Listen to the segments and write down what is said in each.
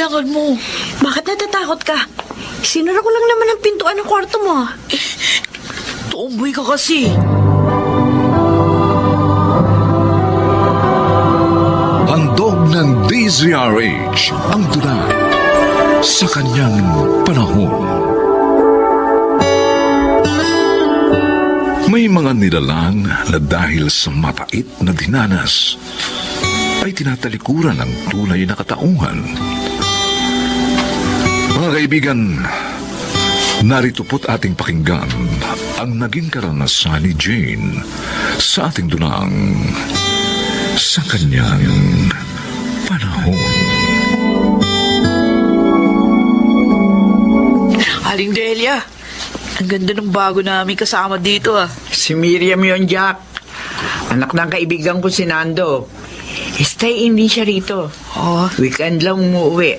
kailangan mo? Bakit natatakot ka? Sinara ko lang naman ang pintuan ng kwarto mo. Tomboy ka kasi. Handog ng DZRH ang tula sa kanyang panahon. May mga nilalang na dahil sa mapait na dinanas ay tinatalikuran ng tunay na katauhan. Mga kaibigan, narito po't ating pakinggan ang naging karanasan ni Jane sa ating dulang sa kanyang panahon. Aling Delia, ang ganda ng bago namin kasama dito ah. Si Miriam yon, Jack. Anak ng kaibigan ko si Nando. Stay in din siya rito. Oh, Weekend lang umuwi.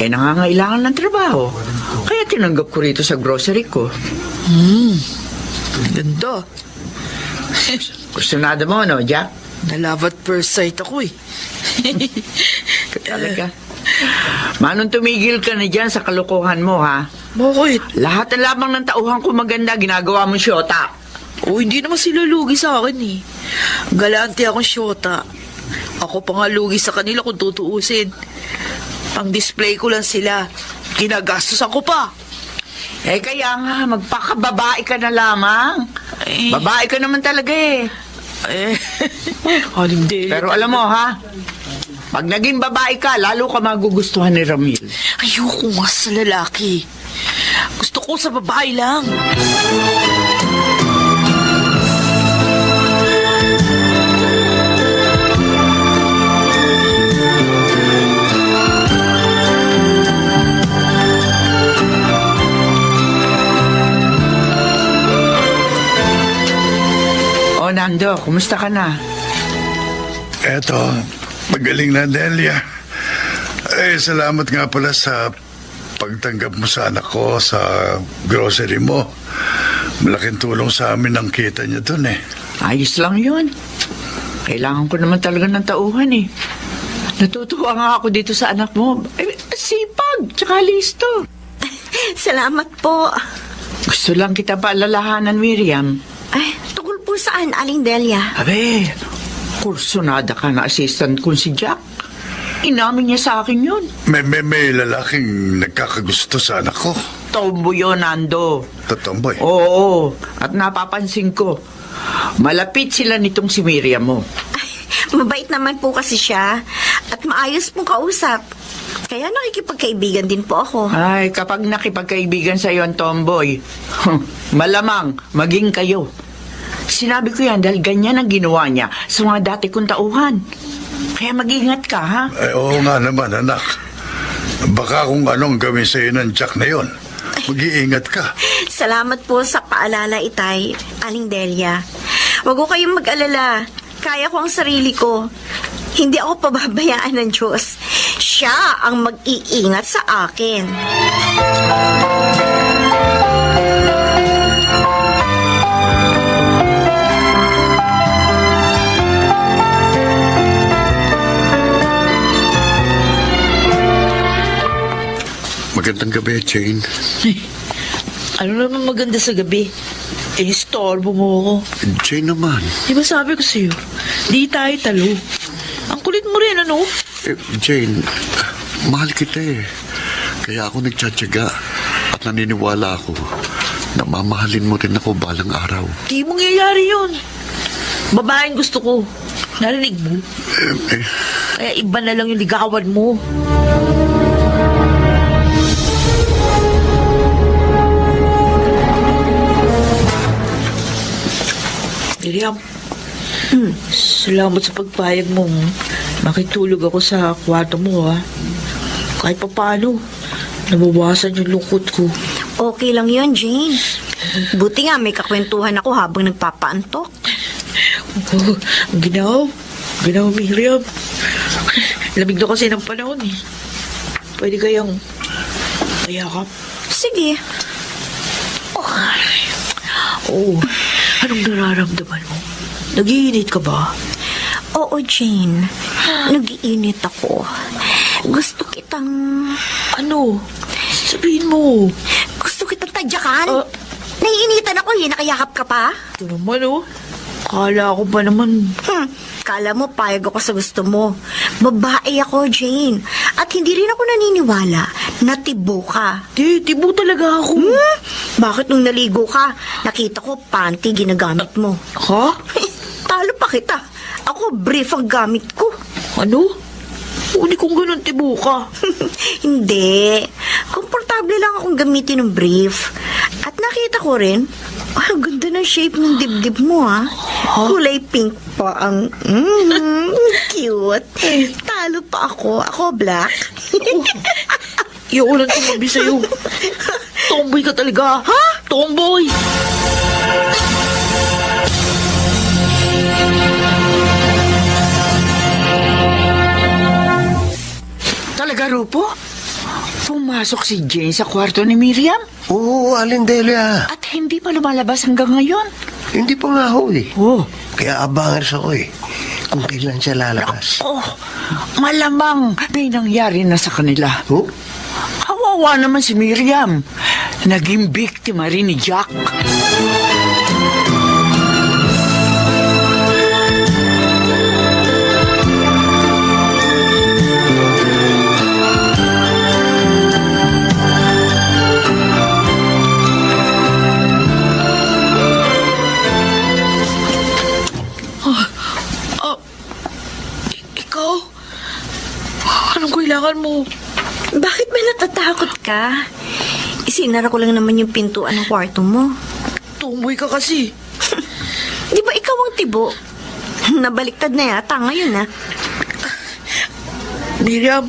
Nangangailangan ng trabaho. Kaya tinanggap ko rito sa grocery ko. ganda. Gusto nada mo, no, Jack? Na-love at first sight ako eh. Talaga. Manong tumigil ka na dyan sa kalokohan mo, ha? Bakit? Lahat na lamang ng tauhan ko maganda, ginagawa mong syota. Oh, hindi naman sila lugi sa akin eh. Galante akong syota. Ako pa nga lugi sa kanila kung tutuusin. Pang display ko lang sila. Ginagastosan ko pa. Kaya nga, magpakababae ka na lamang. Eh. Babae ka naman talaga eh. Aling Delia. Pero alam mo, ha? Pag naging babae ka, lalo ka magugustuhan ni Ramil. Ayoko nga sa lalaki. Gusto ko sa babae lang. Nando, kumusta ka na? Eto, magaling na, Delia. Salamat nga pala sa pagtanggap mo sa anak ko sa grocery mo. Malaking tulong sa amin ang kita niya dun eh. Ayos lang yun. Kailangan ko naman talaga ng tauhan eh. Natutuwa nga ako dito sa anak mo. Sipag, tsaka listo. Salamat po. Gusto lang kita paalalahanan, Miriam. Ay, tungkol po saan, Aling Delia? Abe, kursunada ka na assistant kong si Jack. Inamin niya sa akin yun. May lalaking nagkakagusto sa anak ko. Tombo yun, Nando. Totomboy. Oo, at napapansin ko. Malapit sila nitong si Miriam mo. Ay, mabait naman po kasi siya. At maayos pong kausap. Kaya nakikipagkaibigan din po ako. Ay, kapag nakipagkaibigan sa iyo ang tomboy, malamang maging kayo. Sinabi ko yan dahil ganyan ang ginawa niya sa mga dati kong tauhan. Kaya mag-ingat ka, ha? Oo nga naman, anak. Baka kung anong gawin sa'yo ng Jack na yon, mag-iingat ka. Salamat po sa paalala, Itay, Aling Delia. Huwag ko kayong mag-alala. Kaya ko ang sarili ko. Hindi ako pababayaan ng Diyos. Siya ang mag-iingat sa akin. Magandang gabi, Jane. Ano naman maganda sa gabi? Istorbo mo ako. Jane naman. Di ba sabi ko sa'yo, di tayo talo. Ang kulit mo rin, ano? Jane, mahal kita eh. Kaya ako nagtsatsaga at naniniwala ako na mamahalin mo rin ako balang araw. Di mo nangyayari yun. Babaeng gusto ko. Narinig mo? Kaya iba na lang yung ligawan mo. Miriam, salamat sa pagpayag mo. Makitulog ako sa kwarto mo, ha? Kahit pa paano, nabawasan yung lungkot ko. Okay lang yun, Jane. Buti nga may kakwentuhan ako habang nagpapaantok. Oh, ginaw, Miriam. Lamig na kasi ng panahon, eh. Pwede kayang mayakap. Sige. Oh, anong nararamdaman mo? Nag-iinit ka ba? Oo, Jane. Nag-iinit ako. Gusto kitang... Ano? Sabihin mo. Gusto kitang tadyakan. Ah. Naiinitan ako eh. Nakayakap ka pa. Ito naman, oh. Kala ko ba naman. Kala mo, payag ako sa gusto mo. Babae ako, Jane. At hindi rin ako naniniwala na tibo ka. Tibo talaga ako. Bakit nung naligo ka, nakita ko panty ginagamit mo? Ha? Talo pa kita. Ako, brief ang gamit ko. Ano? Uni kong ganun tibo ka. Hindi. Komportable lang akong gamitin ng brief. At nakita ko rin, ang ganda ng shape ng dibdib mo, ha? Kulay pink pa ang... cute. Talo pa ako. Ako, black. Iyoko lang tumabi sa'yo. Tomboy ka talaga. Ha? Tomboy! Talaga, Rupo? Pumasok si Jane sa kwarto ni Miriam? Oo, Aling Delia. At hindi pa lumalabas hanggang ngayon? Hindi pa nga ho eh. Oh. Kaya abangers ako eh. Kung kailan siya lalabas. Oh, malamang may nangyari na sa kanila. Oh? Kawawa naman si Miriam. Naging biktima rin ni Jack. Ikaw? Anong kailangan mo? Bakit may natatakot ka? Isinara ko lang naman yung pintuan ng kwarto mo. Tomboy ka kasi. Di ba ikaw ang tibo? Nabaliktad na yata ngayon, ha? Miriam,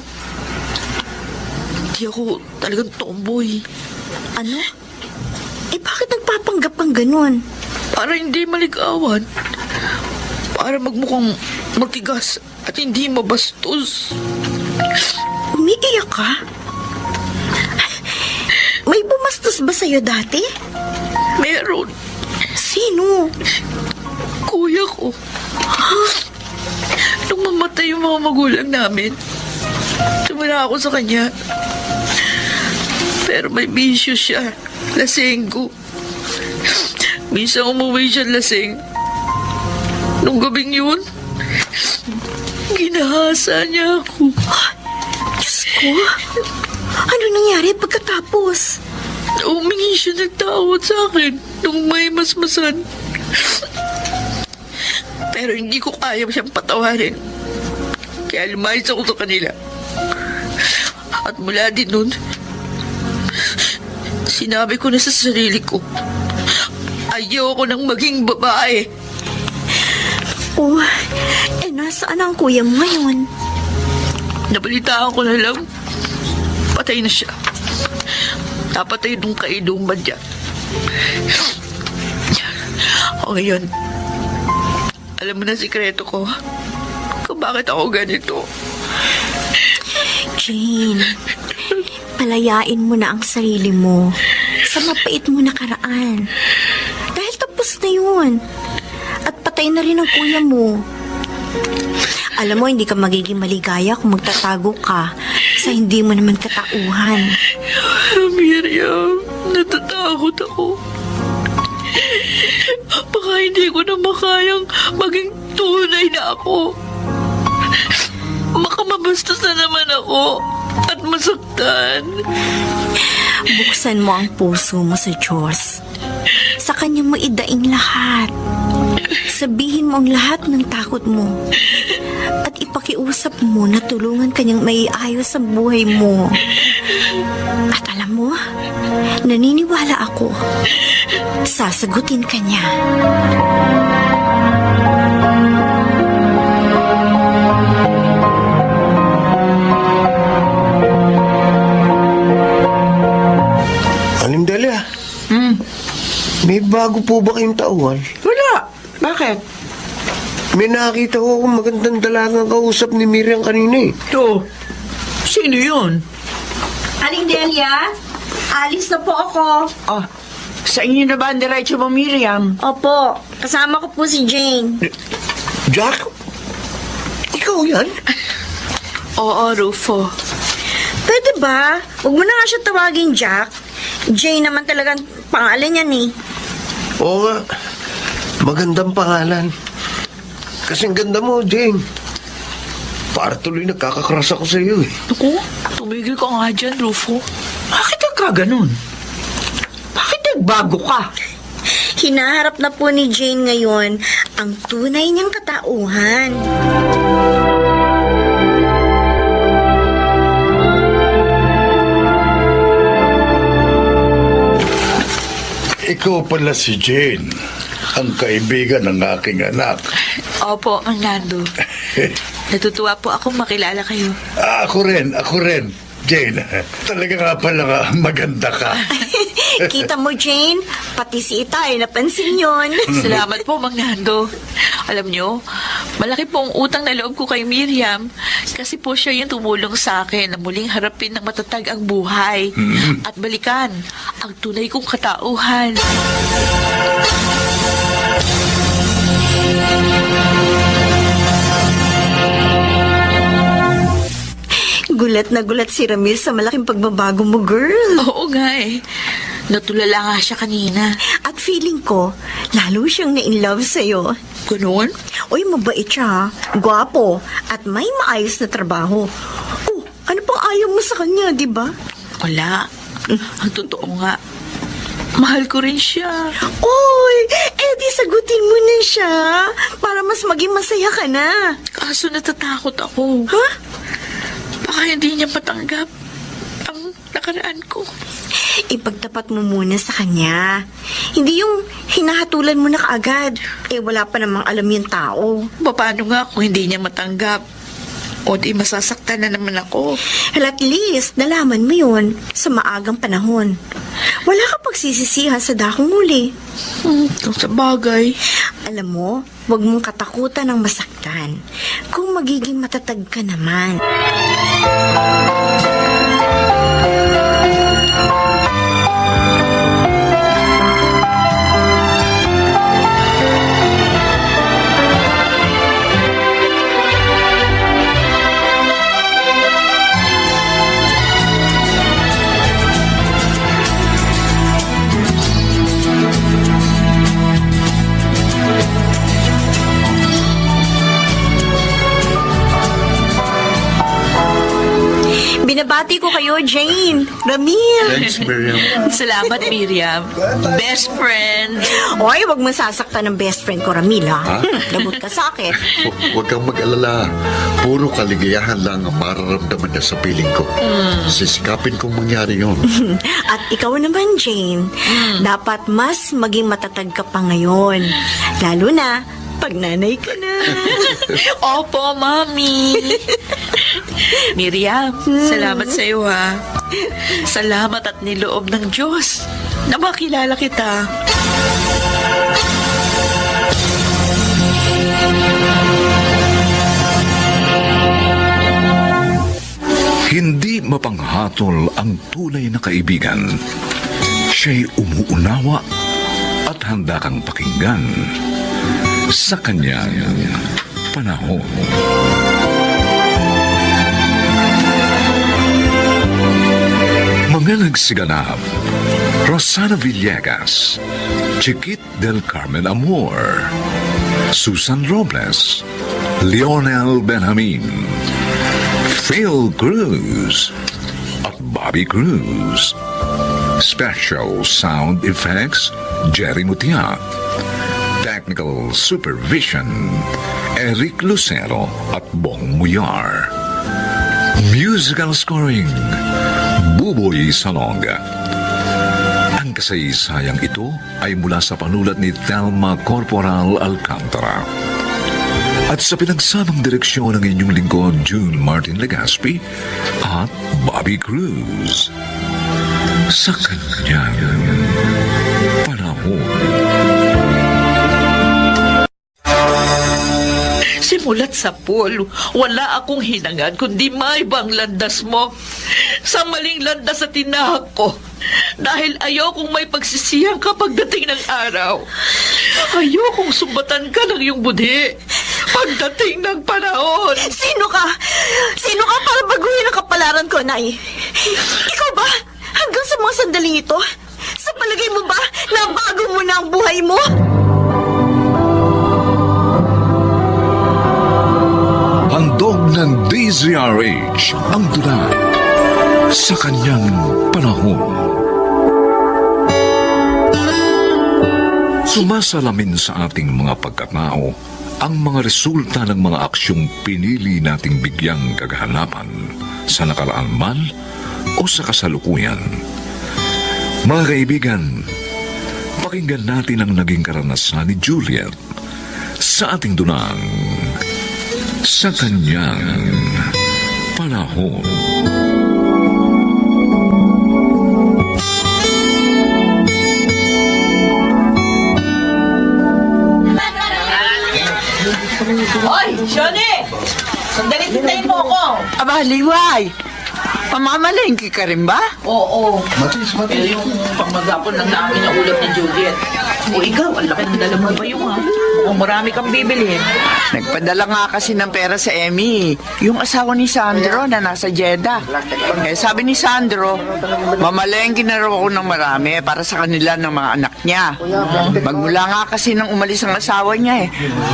di ako talagang tomboy. Ano? Eh, bakit nagpapanggap kang ganun? Para hindi maligawan. Para magmukhang matigas at hindi mabastos. Umiiyak ka? May bumastos ba sa'yo dati? Meron. Sino? Kuya ko. Nung mamatay yung mga magulang namin, tumira ako sa kanya. Pero may bisyo siya. Lasenggo. Minsan umuwi siya laseng. Nung gabing yun, ginahasa niya ako. Diyos ko. Ano nangyari pagkatapos? Umingi siya ng tawad sa akin nung may masmasan. Pero hindi ko kaya siyang patawarin. Kaya lumayas ako sa kanila. At mula din nun, sinabi ko na sa sarili ko, ayoko nang maging babae. Oh, nasaan ang kuya mo ngayon? Nabalitaan ko na lang, patay na siya. Napatay nung kainuman niya. O ngayon, alam mo na sikreto ko kung bakit ako ganito. Jane, palayain mo na ang sarili mo sa mapait mo na karaan. Dahil tapos na yun. At patay na rin ang kuya mo. Alam mo, hindi ka magiging maligaya kung magtatago ka sa hindi mo naman katauhan. Miriam, natatakot ako. Baka hindi ko na makayang maging tunay na ako. Baka mabastos na naman ako at masaktan. Buksan mo ang puso mo sa Diyos. Sa Kanya mo idaing lahat. Sabihin mo ang lahat ng takot mo. At ipakiusap mo na tulungan Kanyang maiayos ang buhay mo. At alam mo, naniniwala ako, sasagutin Kanya. Aling Delia. May bago po ba kayong tauhan? Wala. Bakit? May nakita ko akong magandang dalagang kausap ni Miriam kanina eh. To, sino yun? Aling Delia, alis na po ako. Ah, sa inyo na ba ang diretso mo, Miriam? Opo, kasama ko po si Jane. Jack? Ikaw yan? Oo, Rufo. Pwede ba? Huwag mo na nga siya tawagin Jack. Jane naman talagang pangalan niya eh. Oo nga. Magandang pangalan. Kasing ganda mo, Jane. Para tuloy nagkakakrush ako sa iyo eh. Naku, tumigil ka nga dyan, Rufo. Bakit ka ganun? Bakit nagbago ka? Hinaharap na po ni Jane ngayon ang tunay niyang katauhan. Ikaw pala si Jane, ang kaibigan ng aking anak. Opo, Mang Nando. Natutuwa po akong makilala kayo. Ako rin. Jane, talaga nga pala maganda ka. Kita mo, Jane? Pati si Itay, napansin yon. Salamat po, Mang Nando. Alam nyo, malaki po ang utang na loob ko kay Miriam kasi po siya yung tumulong sa akin na muling harapin ng matatag ang buhay at balikan ang tunay kong katauhan. Gulat na gulat si Ramil sa malaking pagbabago mo, girl. Oo nga eh. Natulala nga siya kanina. At feeling ko, lalo siyang na-in-love sa'yo. Ganun? Uy, mabait siya, ha? Gwapo, at may maayos na trabaho. Oh, ano pang ayaw mo sa kanya, di ba? Wala. Ang totoo nga. Mahal ko rin siya. Uy, di sagutin mo na siya para mas maging masaya ka na. Kaso natatakot ako. Ha? Baka hindi niya matanggap ang nakaraan ko. Ipagtapat mo muna sa kanya. Hindi yung hinahatulan mo na kaagad. Wala pa namang alam yung tao. Paano nga kung hindi niya matanggap? O di masasaktan na naman ako. Well, at least, nalaman mo yun sa maagang panahon. Wala ka pagsisisihan sa dakong huli. Sa bagay. Alam mo, huwag mong katakutan ng masaktan. Kung magiging matatag ka naman. Binabati ko kayo, Jane, Ramil. Thanks, Miriam. Salamat, Miriam. Best friend. Oy, wag mo sasaktan ng best friend ko, Ramil, ha? Lagot ka sa akin. Huwag kang mag-alala. Puro kaligayahan lang ang mararamdaman niya sa piling ko. Sisikapin kong mangyari yun. At ikaw naman, Jane, dapat mas maging matatag ka pa ngayon. Lalo na, pag nanay ka na. Opo, Mami. Miriam, salamat sa iyo, ha. Salamat at niloob ng Diyos na makilala kita. Hindi mapanghatol ang tunay na kaibigan. Siya'y umuunawa at handa kang pakinggan sa kanyang panahon. Mga nagsiganap: Rosana Villegas, Chiquit del Carmen Amor, Susan Robles, Leonel Benjamin, Phil Cruz at Bobby Cruz. Special sound effects, Jerry Mutia. Technical supervision, Eric Lucero at Bong Muyar. Musical scoring, Buboy Salonga. Ang kasaysayang ito ay mula sa panulat ni Thelma Corporal Alcantara. At sa pinagsamang direksyon ng inyong lingkod, June Martin Legaspi at Bobby Cruz. Sa kanyang panahon. Simulat sa pool, wala akong hinangad kundi maibang landas mo. Sa maling landas sa tinahak ko. Dahil ayokong may pagsisiyang kapag dating ng araw. Ayokong sumbatan ka ng iyong budhi. Pagdating ng panahon. Sino ka? Sino ka para baguhin ang kapalaran ko, Nay? Ikaw ba? Hanggang sa mga sandaling ito? Sa palagay mo ba, nabago mo na ang buhay mo? Handog ng DZRH ang tula sa kanyang panahon. Sumasalamin sa ating mga pagkatao ang mga resulta ng mga aksyong pinili nating bigyang kagahanapan sa nakaraan man o sa kasalukuyan. Mga kaibigan, pakinggan natin ang naging karanasan ni Juliet sa ating dunang sa kanyang panahon. Hoy, Shoni! Sandali, hintayin mo ako. Aba, Liway! Pamamalengke ka rin ba? Oo. Matis. Pero yung pangmagapon lang namin yung ulam ni Juliet. O ikaw, ang laki ng dala mo ba yung ha? Mukhang marami kang bibilhin. Nagpadala nga kasi ng pera sa Emmy, yung asawa ni Sandro na nasa Jeddah. Eh, sabi ni Sandro, mamalengke na raw ako ng marami para sa kanila ng mga anak niya. Magmula nga kasi nang umalis ang asawa niya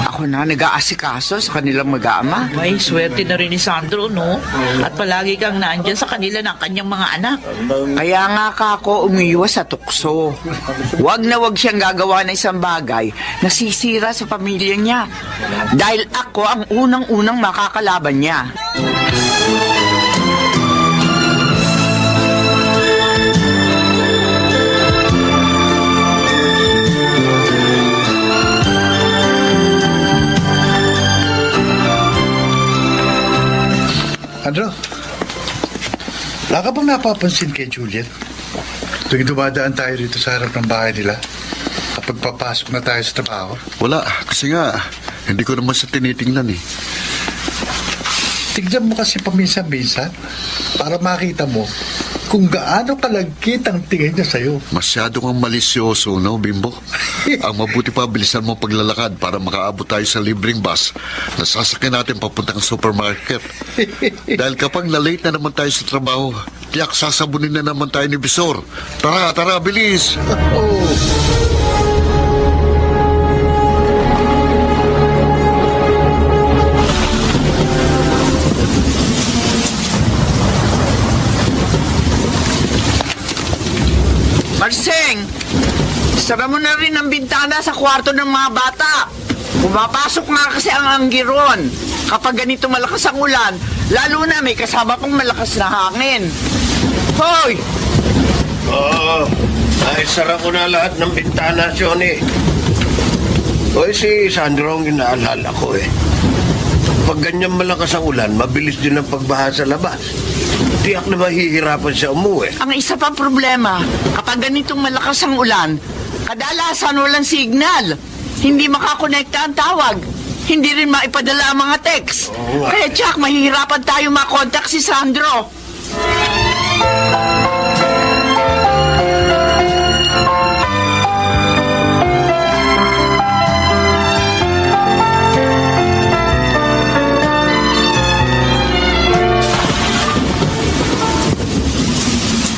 ako na nag-aasikaso sa kanilang mag-aama. May swerte na rin ni Sandro, no? At palagi kang naandyan sa kanila ng kanyang mga anak. Kaya nga kako umiiwas sa tukso. Wag na wag siyang gagawa ng isang bagay na sisira sa pamilya niya. Dahil ako ang unang-unang makakalaban niya. Andro, wala ka bang napapansin kay Juliet? Tuwing dumadaan tayo rito sa harap ng bahay nila, kapag papasok na tayo sa trabaho, Wala, kasi nga, hindi ko naman siya tinitingnan eh. tignan mo kasi paminsan-minsan para makita mo kung gaano kalagkit ang tingin niya sa'yo. Masyado kang malisyoso, no, Bimbo? Ang mabuti pa, bilisan mo paglalakad para makaabot tayo sa libreng bus na sasakyan natin papuntang supermarket. Dahil kapag na-late na naman tayo sa trabaho, tiyak sasabunin na naman tayo ni Bisor. Tara, tara, bilis! Marseng, sara mo na rin ang bintana sa kwarto ng mga bata. Pumapasok nga kasi ang anggiron. Kapag ganito malakas ang ulan, lalo na may kasama pang malakas na hangin. Hoy! Oo, naisara ko na lahat ng bintana, Johnny. Hoy, si Sandro ang inaalala ko eh. Pag ganyan malakas ang ulan, mabilis din ang pagbaha sa labas. Tiyak na mahihirapan siya umuwi. Ang isa pang problema, kapag ganitong malakas ang ulan, kadalasan walang signal. Hindi makakonekta ang tawag. Hindi rin maipadala ang mga text. Oo nga. Kaya tsak, mahihirapan tayo makontak si Sandro.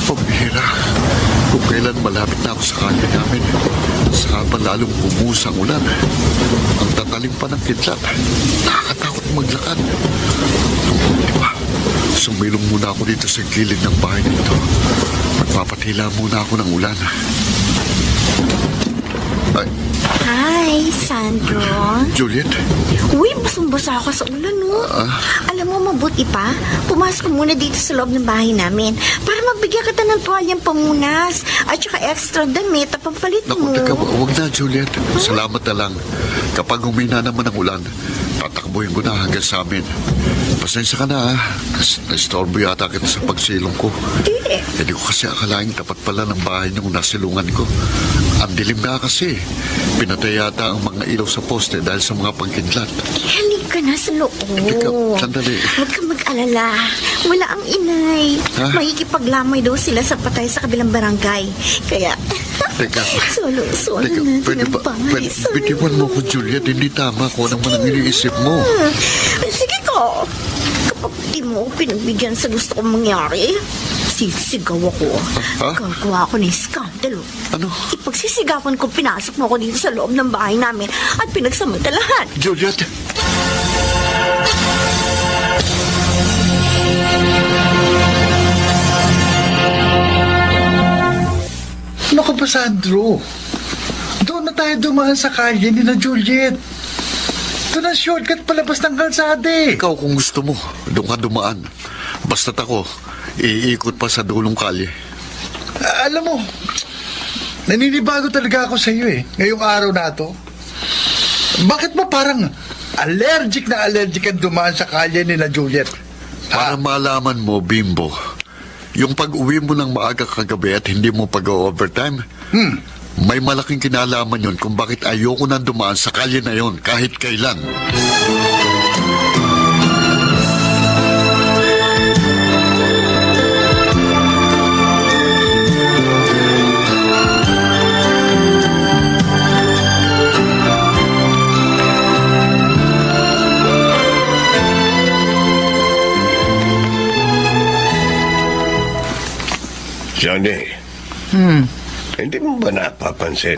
Pambihira. Kung kailan malapit na ako sa kanya namin, saka pa lalong bumuhos ang ulan. Ang tatalim pa ng kidlat. Nakakatakot maglakad. Di ba? Sumilong muna ako dito sa gilid ng bahay nito. Magpapatila muna ako ng ulan. Ay, Hi, Sandro. Juliet? Uy, basang-basa ako sa ulan, no? Alam mo, mabuti pa. Pumasok ka muna dito sa loob ng bahay namin para magbigyan kita ng tuwalyang pamunas at saka extra damit at pampalit Naku, mo. teka, huwag na, Juliet. Salamat na lang. Kapag humina naman ang ulan, tatakbuhin ko na hanggang sa amin. Pasensya ka na, ha? Na-istorbo yata kita sa pagsilong ko. Eh, Hindi ko kasi akalaing tapat pala ng bahay niyong nasilungan ko. Ang dilim na kasi. Pinatay yata ang mga ilaw sa poste dahil sa mga pagkidlat. Halika na sa loob. Teka, sandali. Huwag kang mag-alala. Wala ang inay. Ha? Makikipaglamay daw sila sa patay sa kabilang barangay. Kaya, Teka. solo Teka, natin pwede ang ba? bahay. Bitiwan mo ko, Juliet. Hindi tama ko naman ang iniisip mo. Sige ko. Kapag di mo ako pinagbigyan sa gusto kong mangyari, sisigaw ako. Ha? Gagawa ako ng skandalo. Ano? Ipagsisigawan ko, pinasok mo ako dito sa loob ng bahay namin at pinagsamantalahan. Juliet! Ano ka ba, Sandro? Doon na tayo dumaan sa kalye ni na Juliet. Doon ang shortcut palabas ng kalsada eh. Ikaw kung gusto mo, doon ka dumaan. Basta't ako, iikot pa sa dulong kalye. Alam mo, naninibago talaga ako sa iyo eh, ngayong araw na to. Bakit ba parang allergic ang dumaan sa kalye ni na Juliet? Para malaman mo, Bimbo, yung pag-uwi mo ng maaga kagabi at hindi mo pag-overtime, may malaking kinalaman yun kung bakit ayoko nang dumaan sa kalye na yon kahit kailan. Johnny, hindi mo ba napapansin?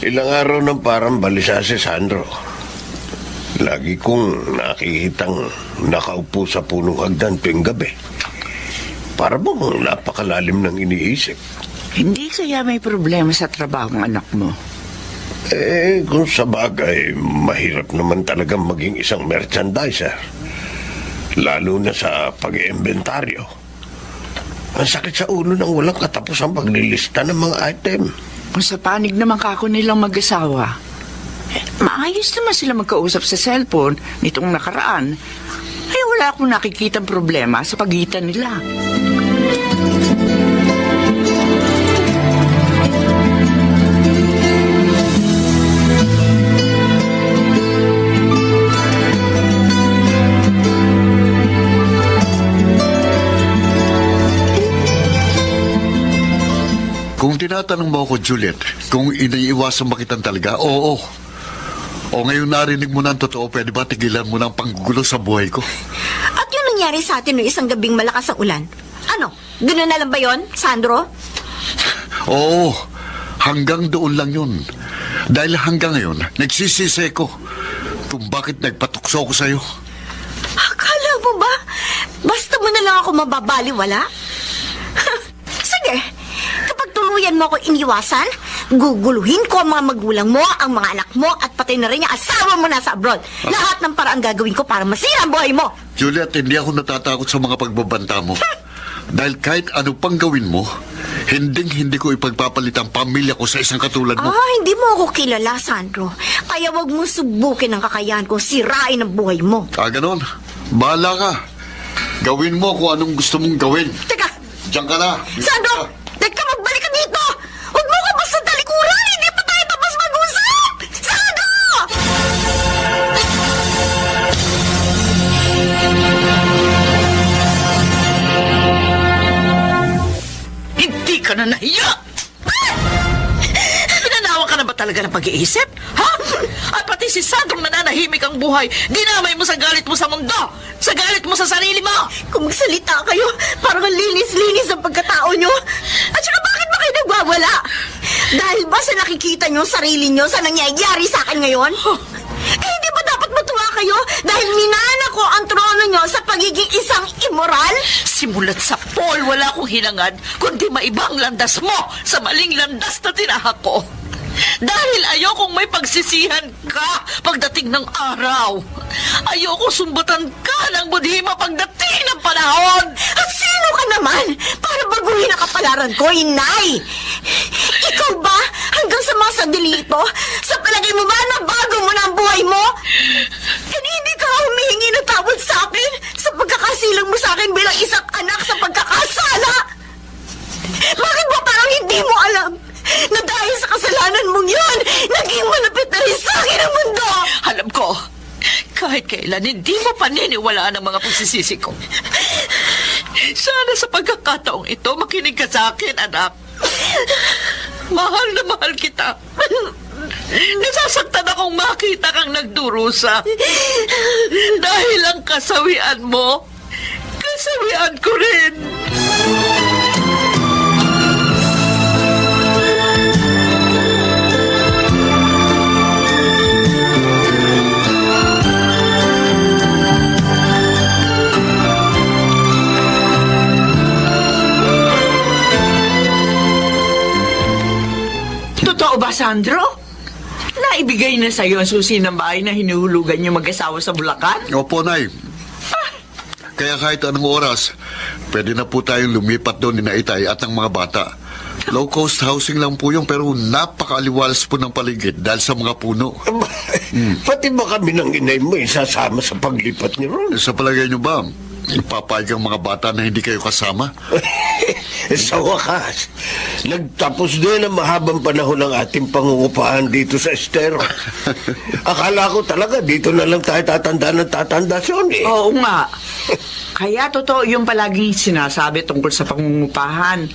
Ilang araw nang parang balisa si Sandro. Lagi kong nakikitang nakaupo sa punong hagdan tuwing gabi. Para bang napakalalim ng iniisip. Hindi kaya may problema sa trabaho ng anak mo? Kung sa bagay, mahirap naman talagang maging isang merchandiser. Lalo na sa pag-iimbentaryo. Ang sakit sa ulo ng walang katapos ang paglilista ng mga item. Kung sa panig naman kako nilang mag-asawa, maayos naman sila magkausap sa cellphone nitong nakaraan. Ay wala akong nakikitang problema sa pagitan nila. Kung tinatanong mo ako, Juliet, kung iniiwasan ba kitang talaga, oo. O ngayon narinig mo na ang totoo, pwede ba tigilan mo na ang panggulo sa buhay ko? At yung nangyari sa atin noong isang gabing malakas ang ulan. Ano? Ganoon na lang ba yon, Sandro? Oo, hanggang doon lang yun. Dahil hanggang ngayon, nagsisisi ko kung bakit nagpatukso ko sa'yo. Akala mo ba? Basta mo na lang ako mababaliwala? Sige, kapag tuluyan mo ako iniwasan, guguluhin ko ang mga magulang mo, ang mga anak mo, at pati na rin yung asawa mo nasa abroad. Lahat ng paraan gagawin ko para masira ang buhay mo. Juliet, hindi ako natatakot sa mga pagbabanta mo. Dahil kahit ano pang gawin mo, hindi ko ipagpapalit ang pamilya ko sa isang katulad mo. Hindi mo ako kilala, Sandro. Kaya wag mo subukin ang kakayahan kong sirain ang buhay mo. Ganon. Bahala ka. Gawin mo kung anong gusto mong gawin. Teka! Diyan ka na. Sandro! Teka, magbalik ka dito! Huwag mo ka basta talikuran! Hindi pa tayo tapos mag-usap! Sandro! Hindi ka na nahiya! Pinanawa ka na ba talaga ng pag-iisip? Ha? At pati si Sandrong nananahimik ang buhay, dinamay mo sa galit mo sa mundo! Sa galit mo sa sarili mo! Kung magsalita kayo, parang ang linis-linis ang pagkatao nyo. At saka bakit ba kayo nagwawala? Dahil ba sa nakikita nyo sarili nyo sa nangyayari sa akin ngayon? Hindi ba dapat matuwa kayo dahil minana ko ang trono nyo sa pagiging isang immoral? Simulat sa Paul, wala akong hinangad, kundi maibang landas mo sa maling landas na tinahak ko. Dahil ayokong may pagsisihan ka pagdating ng araw. Ayoko sumbatan ka ng budhima pagdating ng panahon. At sino ka naman para baguhin ang kapalaran ko, inay? Ikaw ba hanggang sa mga sandalito? Sa palagay mo ba na bago mo na ang buhay mo? Hindi ka humihingi ng tawad sa akin sa pagkakasilang mo sa akin bilang isang anak sa pagkakasala? Bakit ba parang hindi mo alam na kahit kailan hindi mo paniniwalaan ang mga pagsisisi ko. Sana sa pagkakataong ito, makinig ka sa akin, anak. Mahal na mahal kita. Nasasaktan akong makita kang nagdurusa. Dahil ang kasawian mo, kasawian ko rin. Totoo ba, Sandro? Naibigay na sa'yo ang susi ng bahay na hinuhulugan yung mag-asawa sa Bulacan? Opo, Nay. Kaya kahit anong oras, pwede na po tayong lumipat doon ni Naitay at ang mga bata. Low-cost housing lang po yung pero napakaaliwalas po ng paligid dahil sa mga puno. Pati ba kami ng inay mo isasama sa paglipat ni Ron? Sa palagay niyo ba, ipapayag ang mga bata na hindi kayo kasama? Sa wakas, nagtapos din ang mahabang panahon ng ating pangungupahan dito sa Estero. Akala ko talaga dito na lang tayo tatanda ng tatandasyon eh. Oo nga. Kaya totoo yung palaging sinasabi tungkol sa pangungupahan.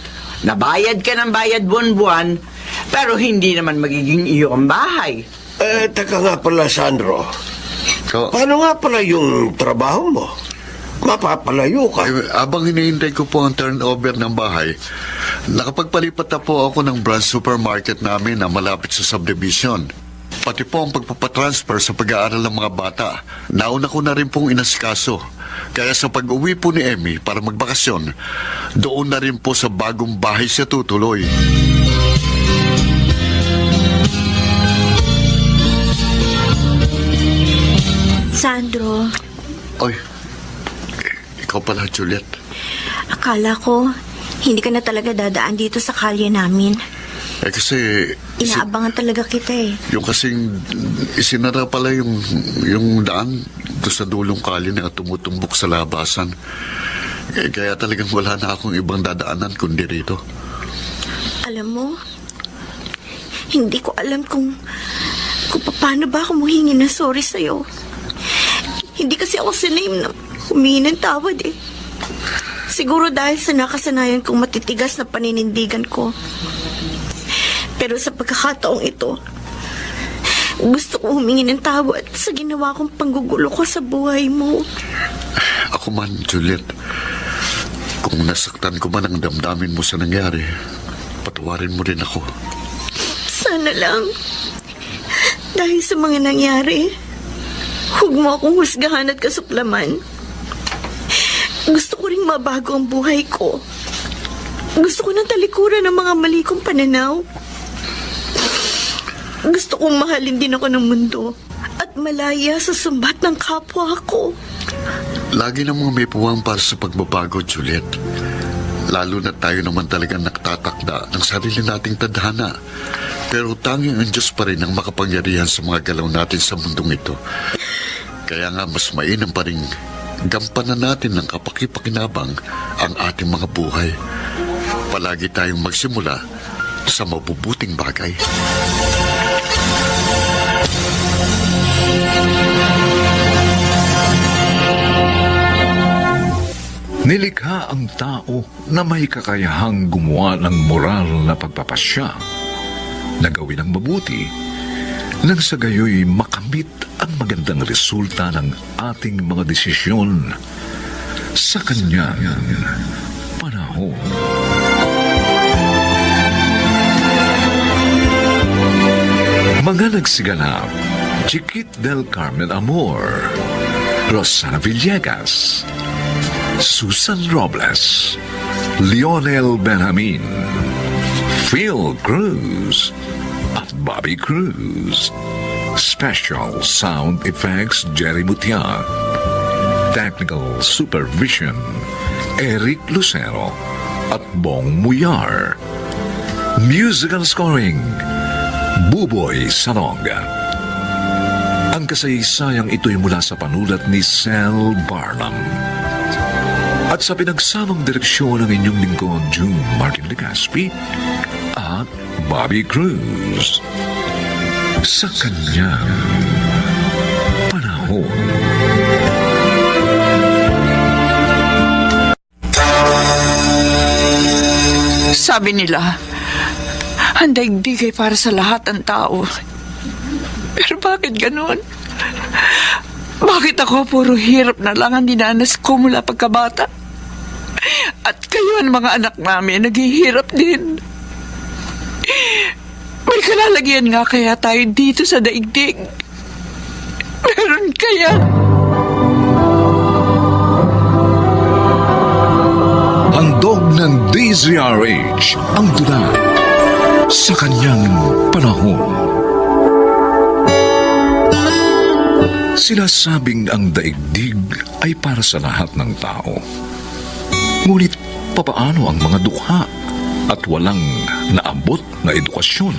Nabayad ka ng bayad buwan-buwan, pero hindi naman magiging iyo ang bahay. Teka nga pala, Sandro. So, Paano nga pala yung trabaho mo? Mapapalayo ka. abang hinihintay ko po ang turnover ng bahay, nakapagpalipat na po ako ng branch supermarket namin na malapit sa subdivision. Pati po ang pagpapatransfer sa pag-aaral ng mga bata. Nauna ko na rin pong inasikaso. Kaya sa pag-uwi po ni Emmy para magbakasyon, doon na rin po sa bagong bahay siya tutuloy. Sandro, Oy, ikaw pala, Juliet. akala ko hindi ka na talaga dadaan dito sa kalye namin. Kasi Inaabangan talaga kita eh. yung kasing isinara pala yung daan doon sa dulong kali na tumutumbok sa labasan. Kaya talagang wala na akong ibang dadaanan kundi rito. Alam mo, hindi ko alam kung paano ba ako humingi ng sorry sa'yo. Hindi kasi ako sanay na humingi ng tawad eh. Siguro dahil sa nakasanayan kong matitigas na paninindigan ko. Pero sa pagkakataong ito, gusto ko humingi ng tawad sa ginawa kong panggugulo ko sa buhay mo. Ako man, Juliet, kung nasaktan ko man ang damdamin mo sa nangyari, patawarin mo rin ako. Sana lang, dahil sa mga nangyari, huwag mo akong husgahan at kasuklaman. Gusto ko ring mabago ang buhay ko. Gusto ko nang talikuran ng mga mali kong pananaw. Gusto kong mahalin din ako ng mundo at malaya sa sumbat ng kapwa ko. Lagi namang may puwang para sa pagbabago, Juliet. Lalo na tayo naman talagang nagtatakda ng sarili nating tadhana. Pero tanging ang Diyos pa rin ang makapangyarihan sa mga galaw natin sa mundong ito. Kaya nga mas mainam pa rin gampanan natin ng kapakipakinabang ang ating mga buhay. Palagi tayong magsimula sa mabubuting bagay. Nilikha ang tao na may kakayahang gumawa ng moral na pagpapasya, na gawin ang mabuti, nang sa gayoy makamit ang magandang resulta ng ating mga desisyon sa kanyang panahon. Mga nagsiganap: Chiquit del Carmen Amor, Rosana Villegas, Susan Robles, Lionel Benjamin, Phil Cruz, at Bobby Cruz. Special Sound Effects Jerry Mutia. Technical Supervision Eric Lucero at Bong Muyar. Musical Scoring Buboy Sanog. Ang kasaysayang ito'y mula sa panulat ni Sel Barnum. At sa pinagsamang direksyon ng inyong lingkod, June Martin Legaspi at Bobby Cruz. Sa kanyang panahon. panahon. Sabi nila, ang daigdig ay para sa lahat ng tao. Pero bakit ganun? Bakit ako puro hirap na lang ang dinanas ko mula pagkabata? At kayo ang mga anak namin, naghihirap din. May kalalagyan nga kaya tayo dito sa daigdig. Meron kaya? Handog ng DZRH ang tula sa kanyang panahon. Sinasabing ang daigdig ay para sa lahat ng tao. Ngunit papaano ang mga dukha at walang naabot na edukasyon?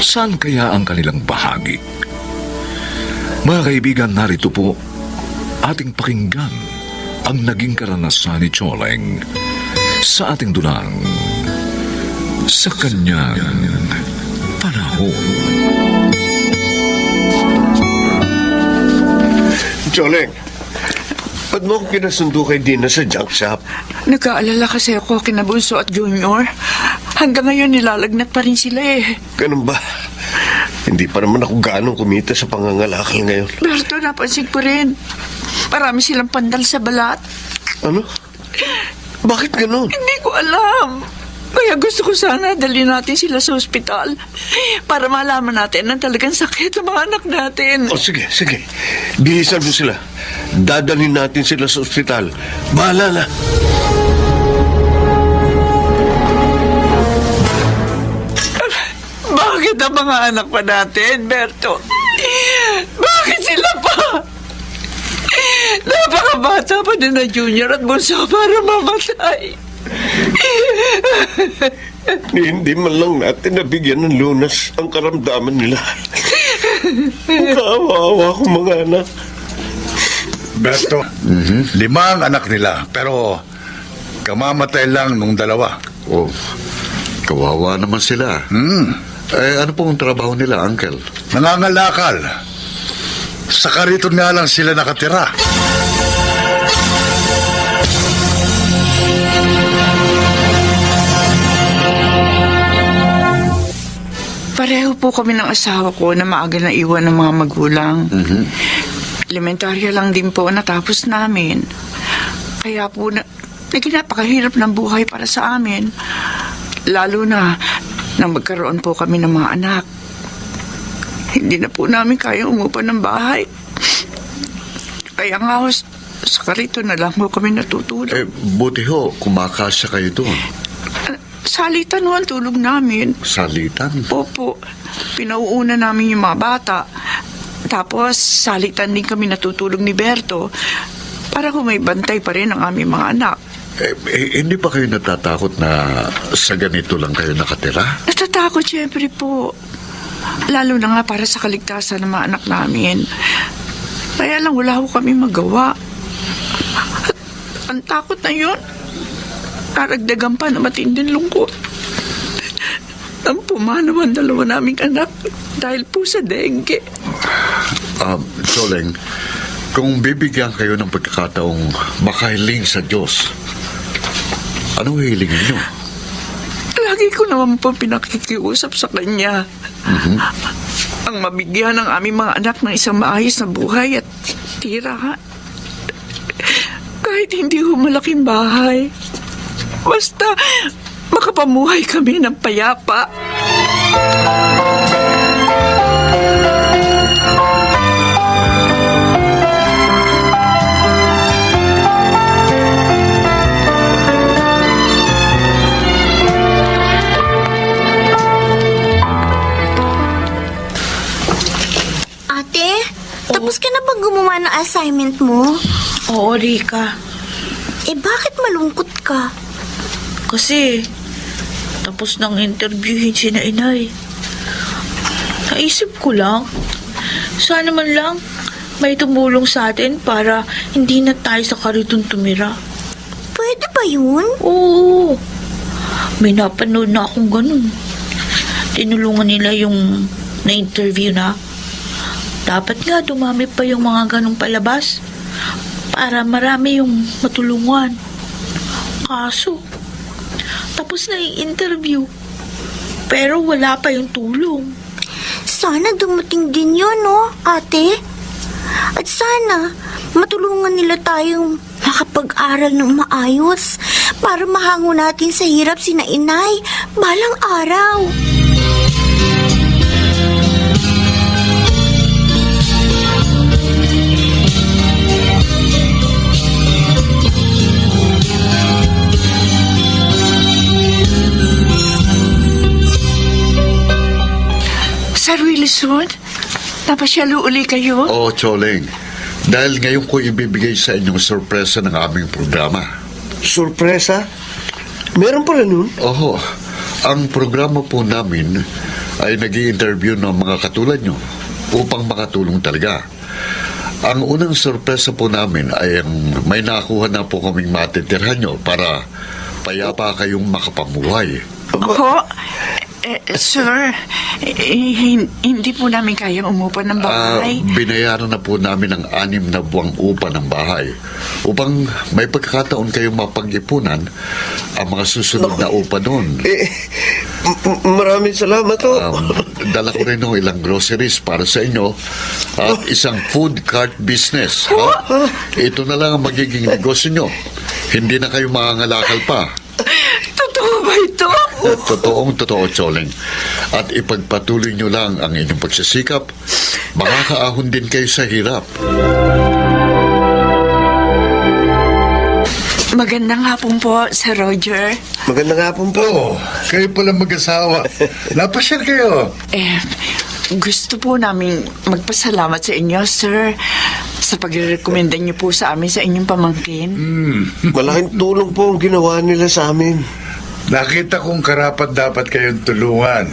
Saan kaya ang kanilang bahagi? Mga kaibigan, narito po ating pakinggan ang naging karanasan ni Choleng sa ating dulang sa kanyang panahon. Choleng, ba't mo akong pinasundo kay Dina sa junk shop? Nagkaalala kasi ako kina Bunso at Junior. Hanggang ngayon nilalagnat pa rin sila eh. Ganun ba? Hindi pa naman ako gaanong kumita sa pangangalakal ngayon. Berto, napansin ko rin. Marami silang pandal sa balat. Ano? Bakit ganun? Hindi ko alam. Kaya gusto ko sana dalhin natin sila sa ospital para malaman natin ang talagang sakit ng mga anak natin. O sige. Bihisan mo sila. Dadalhin natin sila sa ospital. Bahala na. Bakit ang mga anak pa natin, Berto? Bakit sila pa? Napakabata pa din na Junior at Bunso para mamatay. Hindi man lang natin nabigyan ng lunas ang karamdaman nila. Kaawa-awa ko mga anak. Besto, 5 ang anak nila, pero kamamatay lang nung 2. Oh, kawawa naman sila. Ano pong trabaho nila, Uncle? Nangangalakal. Sa kariton nga lang sila nakatira. Pareho po kami ng asawa ko na maaga na iwan ng mga magulang. Elementarya lang din po natapos namin. Kaya po naging napakahirap ng buhay para sa amin. Lalo na nang magkaroon po kami ng mga anak. Hindi na po namin kaya umupa ng bahay. Kaya nga ho, sa karito na lang po kami natutulog. Buti ho, kumakasya kayo doon. Salitan ho ang tulog namin. Salitan? Opo, pinauuna namin yung mga bata. Tapos, salitan din kami natutulog ni Berto para kung may bantay pa rin ang aming mga anak. Hindi pa kayo natatakot na sa ganito lang kayo nakatira? Natatakot syempre po. Lalo na nga para sa kaligtasan ng mga anak namin. Kaya lang wala ko kami magawa. At ang takot na yun, karagdagan pa na matinding lungkot. Ang pumanaw ang 2 naming anak dahil po sa dengue. Choleng, kung bibigyan kayo ng pagkakataong makahiling sa Diyos, anong hihilingin niyo? Lagi ko naman po pinakikiusap sa kanya. Ang mabigyan ng aming mga anak ng isang maayos na buhay at tirahan. Kahit hindi ho malaking bahay. Basta makapamuhay kami ng payapa. Ate, tapos ka na ba gumawa ng assignment mo? Oo, Rika. Bakit malungkot ka? Kasi, tapos nang interviewin si na inay. Naisip ko lang, sana man lang may tumulong sa atin para hindi na tayo sa kariton tumira. Pwede ba yun? Oo, may napanood na akong ganun. Tinulungan nila yung na-interview na. Dapat nga dumami pa yung mga ganong palabas para marami yung matulungan. Kaso, tapos na yung interview. Pero wala pa yung tulong. Sana dumating din yun, no, ate? At sana matulungan nila tayong makapag-aral ng maayos para mahango natin sa hirap sina inay balang araw. Sir Wilson, napasyalo uli kayo? Oo, Choling. Dahil ngayon ko ibibigay sa inyong sorpresa ng aming programa. Sorpresa? Meron pala nun? Oho, ang programa po namin ay nag-i-interview ng mga katulad nyo upang makatulong talaga. Ang unang sorpresa po namin ay ang may nakuha na po kaming matitirhan nyo para payapa kayong makapamuhay. Ako? Sir, hindi po namin kaya umupa ng bahay. Binayaran na po namin ang 6 na buwang upa ng bahay upang may pagkakataon kayong mapag-ipunan ang mga susunod na upa doon. Maraming salamat ho. Dala ko rin ng ilang groceries para sa inyo at isang food cart business. Ha? Ito na lang ang magiging negosyo nyo. Hindi na kayo mangangalakal pa. Totoo ba ito? Totoo, Choling. At ipagpatuloy nyo lang ang inyong pagsisikap. Makakaahon din kayo sa hirap. Magandang hapon po, Sir Roger. Magandang hapon po. Oo, kayo pala mag-asawa. Napasyal kayo. Gusto po namin magpasalamat sa inyo, Sir, sa pagrekomenda niyo po sa amin sa inyong pamangkin. Malaking tulong po ang ginawa nila sa amin. Nakita kong karapat dapat kayong tulungan.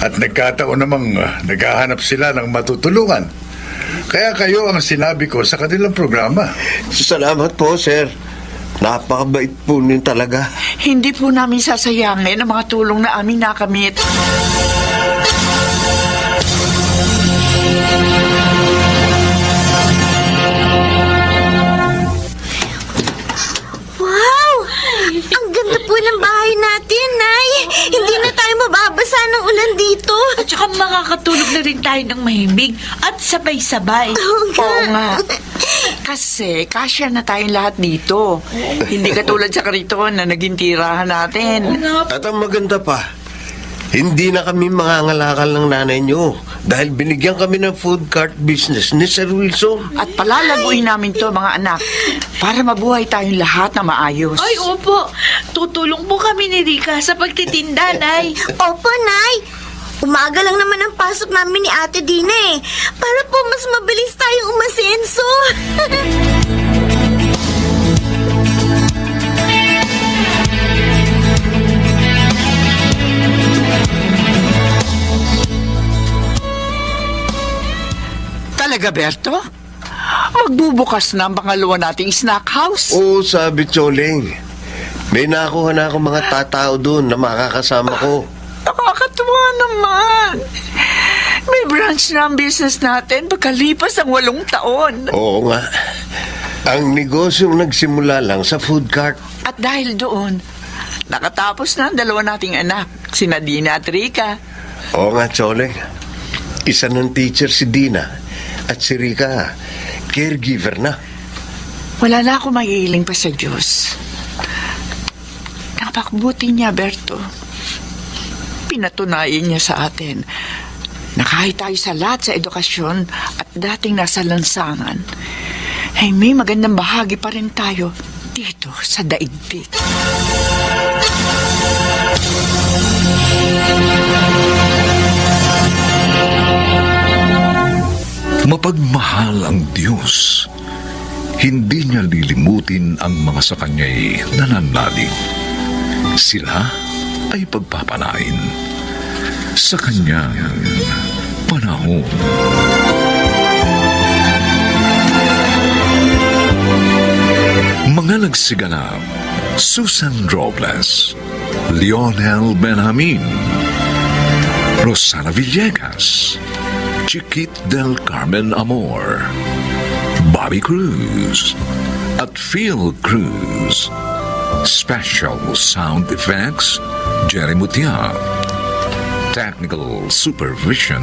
At nagkataon namang naghahanap sila ng matutulungan. Kaya kayo ang sinabi ko sa kanilang programa. Salamat po, sir. Napakabait po niyo talaga. Hindi po namin sasayangin ang mga tulong na aming nakamit. Wow! Ang ganda po ng bahay natin, Nay. Hindi na tayo mababasa ng ulan dito. At saka makakatulog na rin tayo ng mahimig at sabay-sabay. Oo nga. Kasi kasya na tayong lahat dito. Hindi katulad sa kariton na naging tirahan natin. At ang maganda pa, hindi na kami mangangalakal ng nanay niyo dahil binigyan kami ng food cart business ni Sir Wilson. At palalaguin namin to, mga anak, para mabuhay tayong lahat na maayos. Ay, opo. Tutulong po kami ni Rika sa pagtitinda, Nay. Opo, Nay. Umaga lang naman ang pasok namin ni Ate Dina eh. Para po mas mabilis tayong umasenso. Talaga, Berto? Magbubukas na ang pangalawa nating snack house. Oo, sabi Choling. May nakuha na akong mga tatao doon na makakasama ko. Nakakatuwa naman. May branch na ang business natin pagkalipas ang 8 taon. Oo nga. Ang negosyong nagsimula lang sa food cart. At dahil doon, nakatapos na ang 2 nating anak, sina Dina at Rika. Oo nga, Choling. Isa ng teacher si Dina at si Rika, caregiver na. Wala na ako maiiling pa sa Diyos. Napakabuti niya, Berto. Pinatunayan niya sa atin na kahit tayo sa lahat sa edukasyon at dating nasa lansangan, ay may magandang bahagi pa rin tayo dito sa daigdig. Mapagmahal ang Diyos. Hindi niya lilimutin ang mga sa Kanya'y nananalig. Sila ay pagpapalain sa Kanyang panahon. Mga nagsiganap: Susan Robles, Lionel Benjamin, Rosana Villegas, Chiquit del Carmen Amor, Bobby Cruz, at Phil Cruz. Special sound effects, Jerry Mutia. Technical supervision,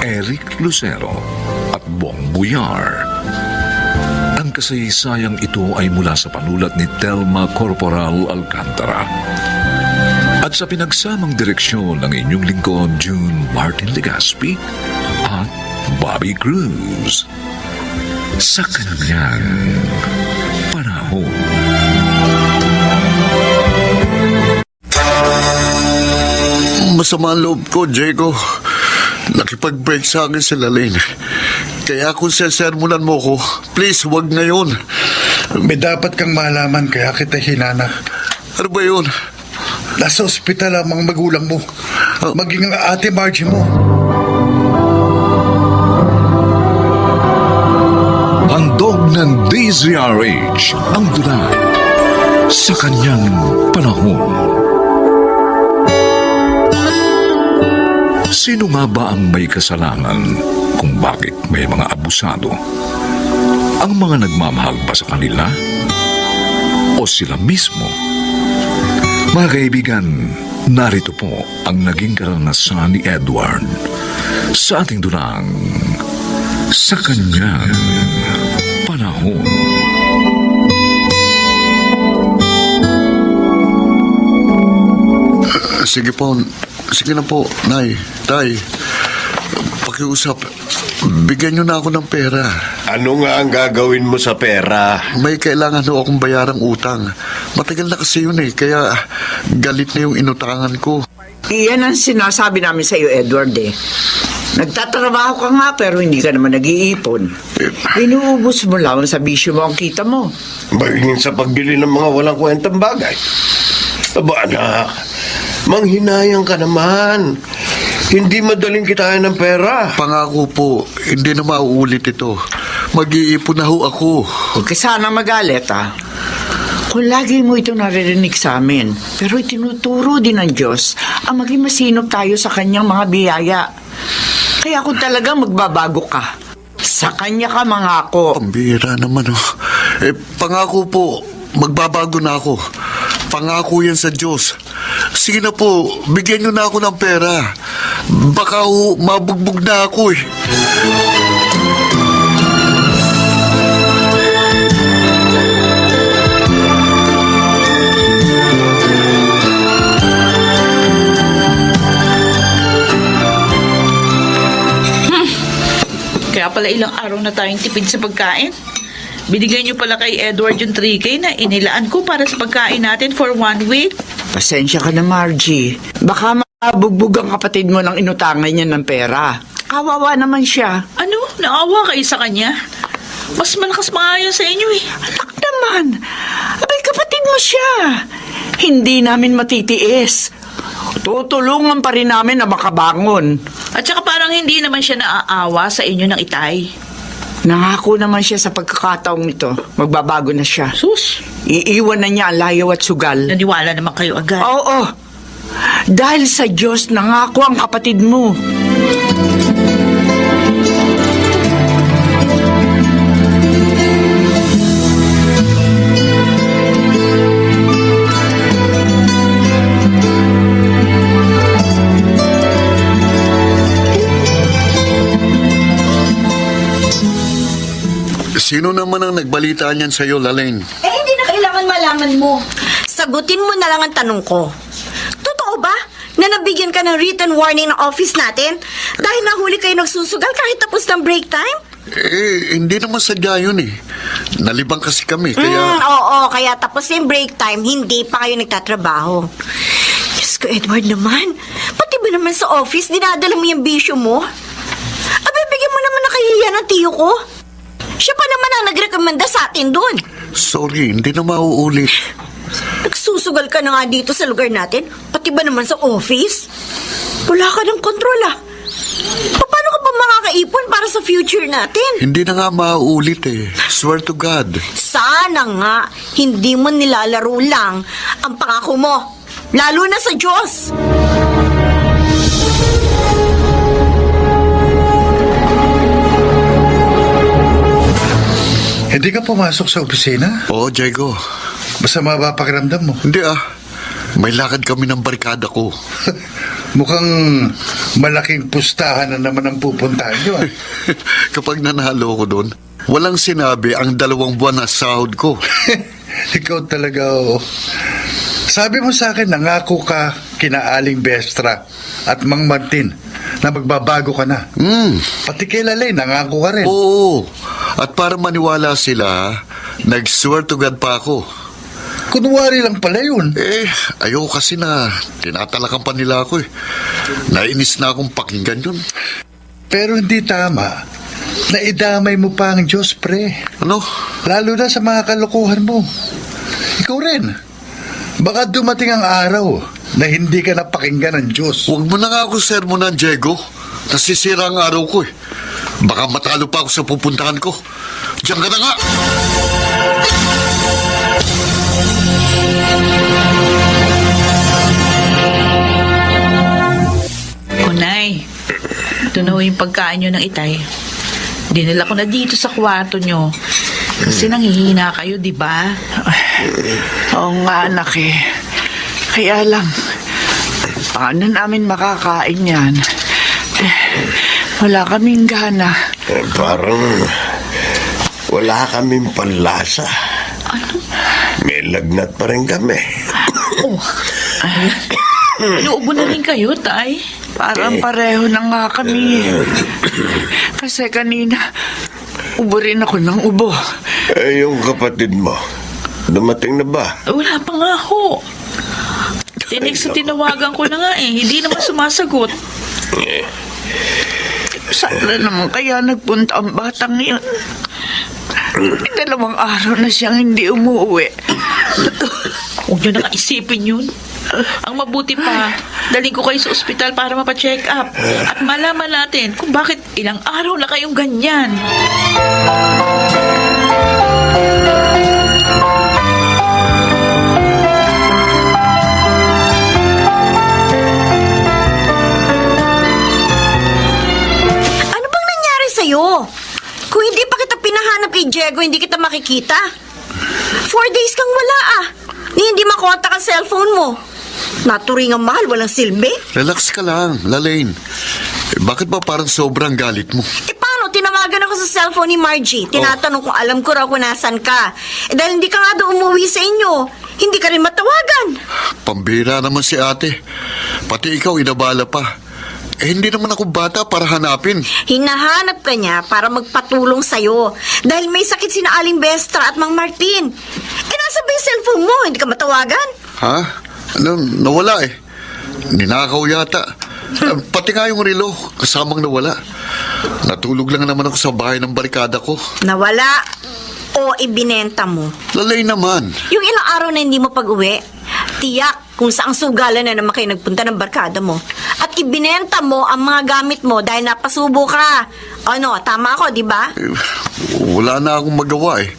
Eric Lucero at Bong Buyar. Ang kasaysayang ito ay mula sa panulat ni Telma Corporal Alcantara. At sa pinagsamang direksyon ng inyong lingkod, June Martin Legaspi at Bobby Cruz. Sa kanyang panahon. Masama ang loob ko, Diego. Nakipag-break sa akin si Lalaine. Kaya kung sesermonan mo ko, please, wag ngayon. May dapat kang malaman kaya kita hinanap. Ano ba yun? Nasa ospital ang mga magulang mo. Maging ang ate Margie mo. Handog ng DZRH ang dula sa kanyang panahon. Sino nga ba ang may kasalanan kung bakit may mga abusado? Ang mga nagmamahal ba sa kanila? O sila mismo? Mga kaibigan, narito po ang naging karanasan ni Edward sa ating dulang sa kanyang panahon. Sige na po, Nay, Tay. Pakiusap, bigyan niyo na ako ng pera. Ano nga ang gagawin mo sa pera? May kailangan ho akong bayarang utang. Matagal na kasi yun kaya galit na yung inutangan ko. Iyan ang sinasabi namin sa iyo, Edward Nagtatrabaho ka nga pero hindi ka naman nag-iipon. Inuubos mo lang sa bisyo mo ang kita mo. Baging sa pagbili ng mga walang kwentang bagay. Aba anak, manghinayang ka naman. Hindi madaling kitain ng pera. Pangako po, hindi na mauulit ito. Mag-iipon na ho ako. Huwag ka sana magalit Kung lagi mo ito naririnig sa amin, pero itinuturo din ng Diyos ang maging masinop tayo sa kanyang mga biyaya. Kaya kung talaga magbabago ka, sa kanya ka mangako. Pambira naman pangako po, magbabago na ako. Pangako yan sa Diyos. Sige na po, bigyan niyo na ako ng pera. Baka mabugbog na ako Kaya pala ilang araw na tayong tipid sa pagkain. Binigay niyo pala kay Edward yung 3K na inilaan ko para sa pagkain natin for 1 week. Pasensya ka na, Margie. Baka mabugbog ang kapatid mo ng inutangan niya ng pera. Kawawa naman siya. Ano? Naawa kayo sa kanya? Mas malakas mga sa inyo Anak naman, abay kapatid mo siya. Hindi namin matitiis. Tutulungan pa rin namin na makabangon. At saka parang hindi naman siya naaawa sa inyo ng itay. Nangako naman siya sa pagkakataong ito. Magbabago na siya. Sus, Iiwan na niya ang layaw at sugal. naniwala naman kayo agad. Oo. Dahil sa Diyos, nangako ang kapatid mo. Sino naman ang nagbalita niyan sa'yo, Lalaine? Hindi na kailangan malaman mo. Sagutin mo na lang ang tanong ko. Totoo ba na nabigyan ka ng written warning ng office natin dahil nahuli kayo nagsusugal kahit tapos ng break time? Hindi naman sadya yun Nalibang kasi kami, kaya... Oo, kaya tapos yung break time, hindi pa kayo nagtatrabaho. Diyos ko, Edward naman. Pati ba naman sa office, dinadala mo yung bisyo mo? Bigyan mo naman na kahihiyan ng tiyo ko. Siya pa naman ang nagrekomenda sa atin doon. Sorry, hindi na mauulit. Nagsusugal ka na nga dito sa lugar natin, pati ba naman sa office? Wala ka ng kontrol Paano ka ba makakaipon para sa future natin? Hindi na nga mauulit Swear to God. Sana nga, hindi mo nilalaro lang ang pangako mo. Lalo na sa Diyos. Hindi ka pumasok sa opisina? Oo, Diego. Masama ba pakiramdam mo? Hindi May lakad kami ng barkada ko. Mukhang malaking pustahan na naman ang pupuntahan nyo. Kapag nanalo ko doon, walang sinabi ang 2 buwan na sahod ko. Ikaw talaga, oo. Sabi mo sa akin, nangako ka kina Aling Bestra at Mang Martin na magbabago ka na. Pati kay Lalay, nangako ka rin. Oo. At para maniwala sila, nag-swear to God pa ako. Kunwari lang pala yun. Ayoko kasi na tinatalakan pa nila ako eh. Nainis na akong pakinggan yun. Pero hindi tama na idamay mo pa ang Diyos, pre. Ano? Lalo na sa mga kalokohan mo. Ikaw rin. Baka dumating ang araw na hindi ka napakinggan ng Diyos. Huwag mo na nga ako sermonan, Diego. Nasisira ang araw ko eh. Baka matalo pa ako sa pupuntahan ko. Diyan ka na nga! Nay, ito na ho yung pagkain nyo ng Itay. Dinala ko na dito sa kwarto nyo. Kasi nanghihina kayo, di ba? Oo nga, anak eh. Kaya lang, paano namin makakain yan? Wala kaming gana. Parang wala kaming panlasa. May lagnat pa rin kami. Inuubo na rin kayo, Tay. Parang pareho na nga kami. Kasi kanina, ubo rin ako ng ubo. Yung kapatid mo, dumating na ba? Wala pa nga ho. Tinawagan ko na nga eh. Hindi naman sumasagot. Sana naman kaya nagpunta ang batang yun. 2 araw na siyang hindi umuwi. Huwag nyo na isipin yun. Ang mabuti pa, daling ko kayo sa ospital para mapacheck up at malaman natin kung bakit ilang araw na kayong ganyan. Ano bang nangyari sa'yo? Kung hindi pa kita pinahanap kay Diego, hindi kita makikita. 4 days kang wala Hindi makontak ang cellphone mo. Naturingang mahal, walang silbi. Relax ka lang, Lalaine. Bakit ba parang sobrang galit mo? Paano? Tinawagan ako sa cellphone ni Margie. Tinatanong kung alam ko raw kung nasan ka. Dahil hindi ka nga daw umuwi sa inyo. Hindi ka rin matawagan. Pambira naman si ate. Pati ikaw inabala pa. Hindi naman ako bata para hanapin. Hinahanap ka niya para magpatulong sa'yo. Dahil may sakit sina Aling Bestra at Mang Martin. Nasa ba yung cellphone mo? Hindi ka matawagan? Ha? Nawala eh. Ninakaw yata. Pati nga yung relo, kasamang nawala. Natulog lang naman ako sa bahay ng barkada ko. Nawala o ibinenta mo? Lalay naman. Yung ilang araw na hindi mo pag-uwi, tiyak kung saang sugalan na naman kayo nagpunta ng barkada mo. At ibinenta mo ang mga gamit mo dahil napasubo ka. Ano, tama ako, di ba? Wala na akong magawa eh.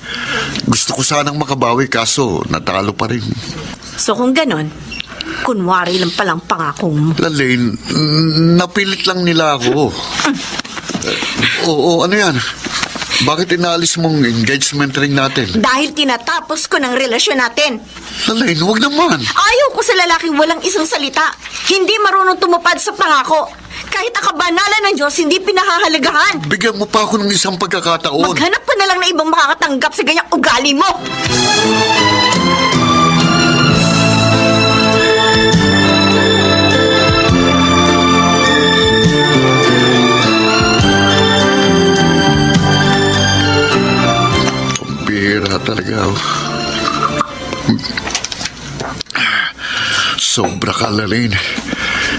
Gusto ko sanang makabawi kaso natalo pa rin. So kung ganon, kunwari lang palang pangako mo. Lalaine, napilit lang nila ako. Oo, ano yan? Bakit inaalis mong engagement ring natin? Dahil tinatapos ko ng relasyon natin. Lalaine, huwag naman. Ayaw ko sa lalaking walang isang salita. Hindi marunong tumupad sa pangako. Kahit ang kabanalan ng Diyos, hindi pinahahalagahan. Bigyan mo pa ako ng isang pagkakataon. Maghanap pa na lang na ibang makakatanggap sa ganyang ugali mo. Bihira talaga. Sobra ka, Lalaine.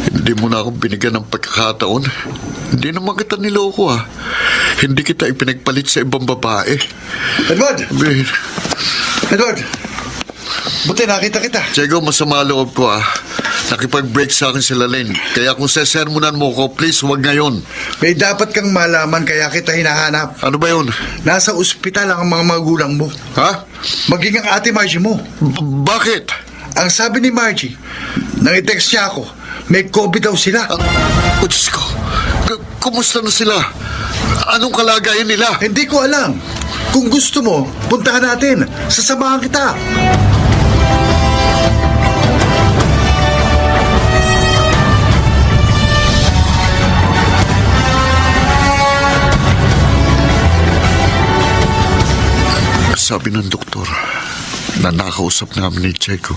Hindi mo na akong binigyan ng pagkakataon. Hindi naman kita niloko Hindi kita ipinagpalit sa ibang babae. Edward! Bihira. Edward! Buti nakita kita. Diego, masama loob ko Nakipag-break sa akin si Lalaine. Kaya kung sesermonan mo ko, please, huwag ngayon. May dapat kang malaman kaya kita hinahanap. Ano ba yun? Nasa ospital ang mga magulang mo. Ha? Maging ang ate Margie mo. Bakit? Ang sabi ni Margie, nang i-text niya ako, may COVID daw sila. Oh, Diyos ko. Kumusta na sila? Anong kalagayan nila? Hindi ko alam. Kung gusto mo, puntahan natin. Sasamahan kita. Sabi ng doktor na nakausap namin ni Diego,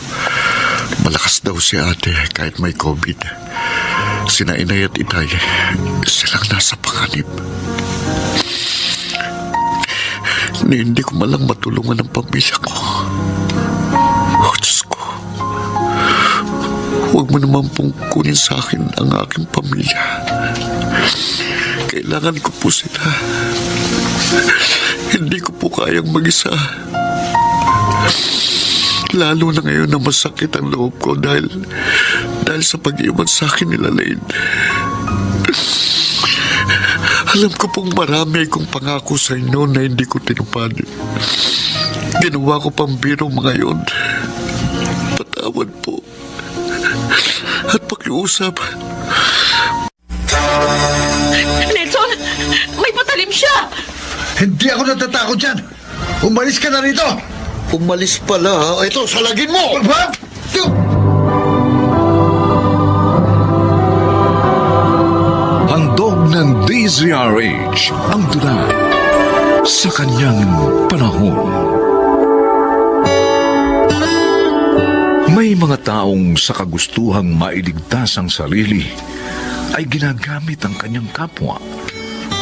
malakas daw si ate kahit may COVID. Sina Inay at Itay, silang nasa panganib. Hindi ko malang matulungan ang pamilya ko. Oh, Diyos ko. Huwag mo naman pong kunin sa akin ang aking pamilya. Kailangan ko po sila. Hindi ko po kayang mag-isa. Lalo na ngayon na masakit ang loob ko dahil sa pag-iwan sa akin nila Lane. Alam ko pong marami akong pangako sa inyo na hindi ko tinupad. Ginawa ko pang biro mga yun. Patawad po. At pakiusap. Nelson, may patalim siya! Hindi ako natatakot dyan. Umalis ka na rito. Umalis pala. Ito, salagin mo! Ba? Handog ng DZRH ang tula sa kanyang panahon. May mga taong sa kagustuhang mailigtas ang sarili ay ginagamit ang kanyang kapwa.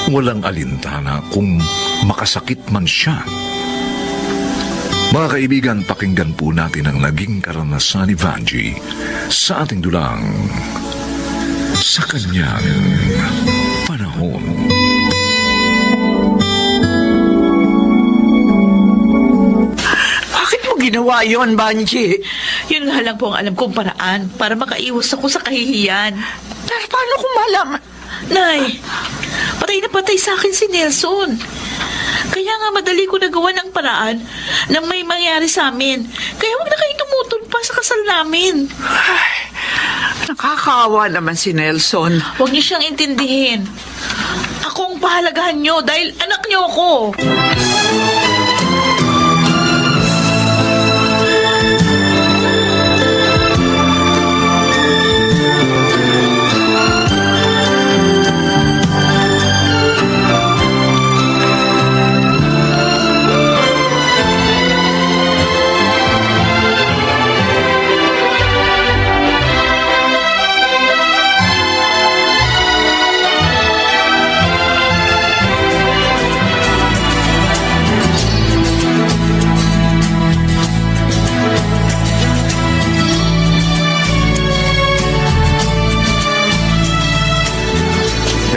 Walang alintana kung makasakit man siya. Mga kaibigan, pakinggan po natin ang naging karanasan ni Vanji sa ating dulang sa kanyang panahon. Bakit mo ginawa yon, Banji? Yun nga lang po ang alam kong paraan para makaiwas ako sa kahihiyan. Pero paano kung malam? Nay, patay na patay sa akin si Nelson. Kaya nga madali ko nagawa ng paraan nang may mangyari sa amin. Kaya huwag na kayong tumutol pa sa kasal namin. Nakakaawa naman si Nelson. Huwag niyo siyang intindihin. Ako ang pahalagahan niyo dahil anak niyo ako.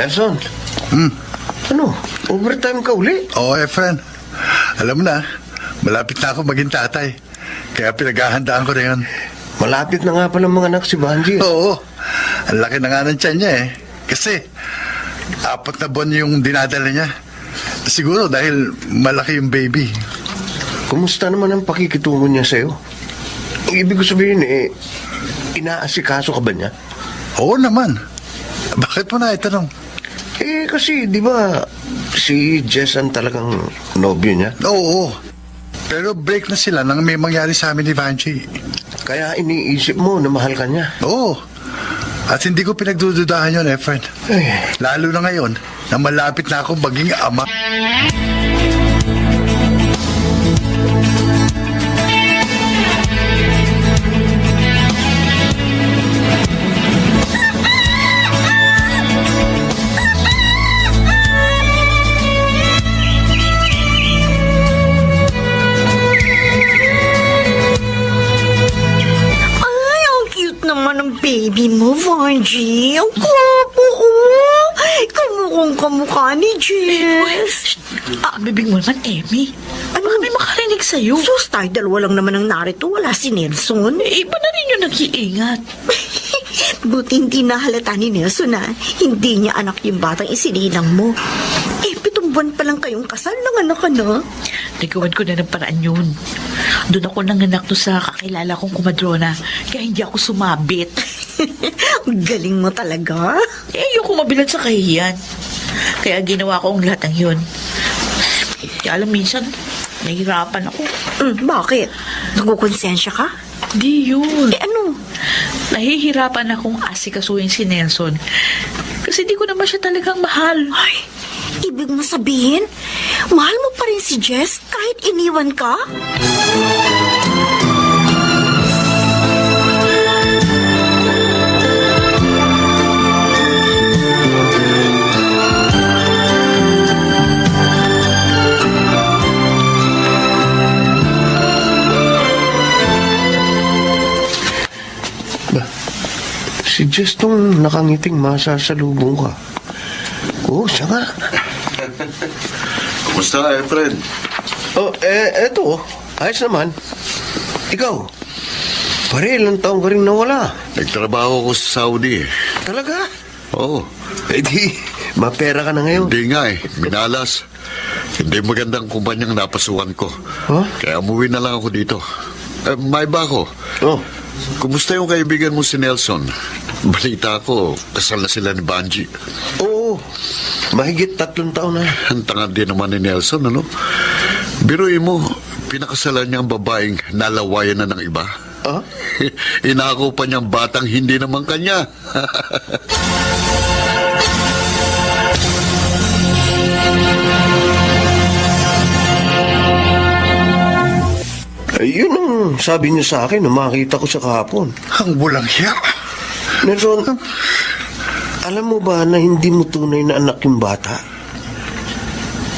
Nelson? Ano? Overtime ka uli? Oo, Efren. Alam mo na, malapit na ako maging tatay. Kaya pinaghahandaan ko na yun. Malapit na nga pala mga anak si Banji. Oo. Ang laki na nga ng tiyan niya eh. Kasi, 4 na buwan yung dinadala niya. Siguro dahil malaki yung baby. Kumusta naman ang pakikitungo niya sa'yo? Ang ibig ko sabihin inaasikaso ka ba niya? Oo naman. Bakit mo na itanong? Kasi di ba si Jess ang talagang nobyo niya? Oo. Pero break na sila nang may mangyari sa amin ni Vanji. Kaya iniisip mo na mahal ka niya. Oo. At hindi ko pinagdududahan yun, Efren. Lalo na ngayon na malapit na ako maging ama. Baby mo, Vanji. Ang gwapo, oh. Kamukhang kamukha ni Jess. Bibig mo naman, Emmy. Baka may makarinig sa'yo. Sus, tayo dalawa lang naman ang narito. Wala si Nelson. Iba na rin yung nag-iingat. Buti hindi nahalata ni Nelson na hindi niya anak yung batang isinilang mo. 7 buwan pa lang kayong kasal ng anak ka na. Nagawan ko na ng paraan yun. Doon ako nanganak to sa kakilala kong kumadrona. Kaya hindi ako sumabit. Galing mo talaga. Ayoko mabilan sa kahihiyan. Kaya ginawa ko ang lahat ng yun. Kaya alam, minsan, nahihirapan ako. Bakit? Nagkukonsensya ka? Di yun. Ano? Nahihirapan akong asikasuhin si Nelson. Kasi di ko naman siya talagang mahal. Ay, ibig mo sabihin, mahal mo pa rin si Jess kahit iniwan ka? Si Jess tong nakangiting masasalubong ka. Oo, siya nga. Kumusta, Efren? Oh, eto. Ayos naman. Ikaw, pare, ilang taong ka rin nawala. Nagtrabaho ko sa Saudi. Talaga? Oo. Eh di, mapera ka na ngayon. Hindi nga minalas. Hindi magandang kumpanyang napasukan ko. Huh? Kaya umuwi na lang ako dito. May ba ako? Oh, Kumusta yung kaibigan mo si Nelson? Balita ko, kasal na sila ni Banji. oo. Mahigit 3 taon na. Ang tanga din naman ni Nelson, ano? Biruin mo, pinakasalan niya ang babaeng nalawayan na ng iba. Ah? Inako pa niyang batang hindi naman kanya. Yun ang sabi niya sa akin nung makita ko siya kahapon. Ang bulang hiya. Nelson, alam mo ba na hindi mo tunay na anak yung bata?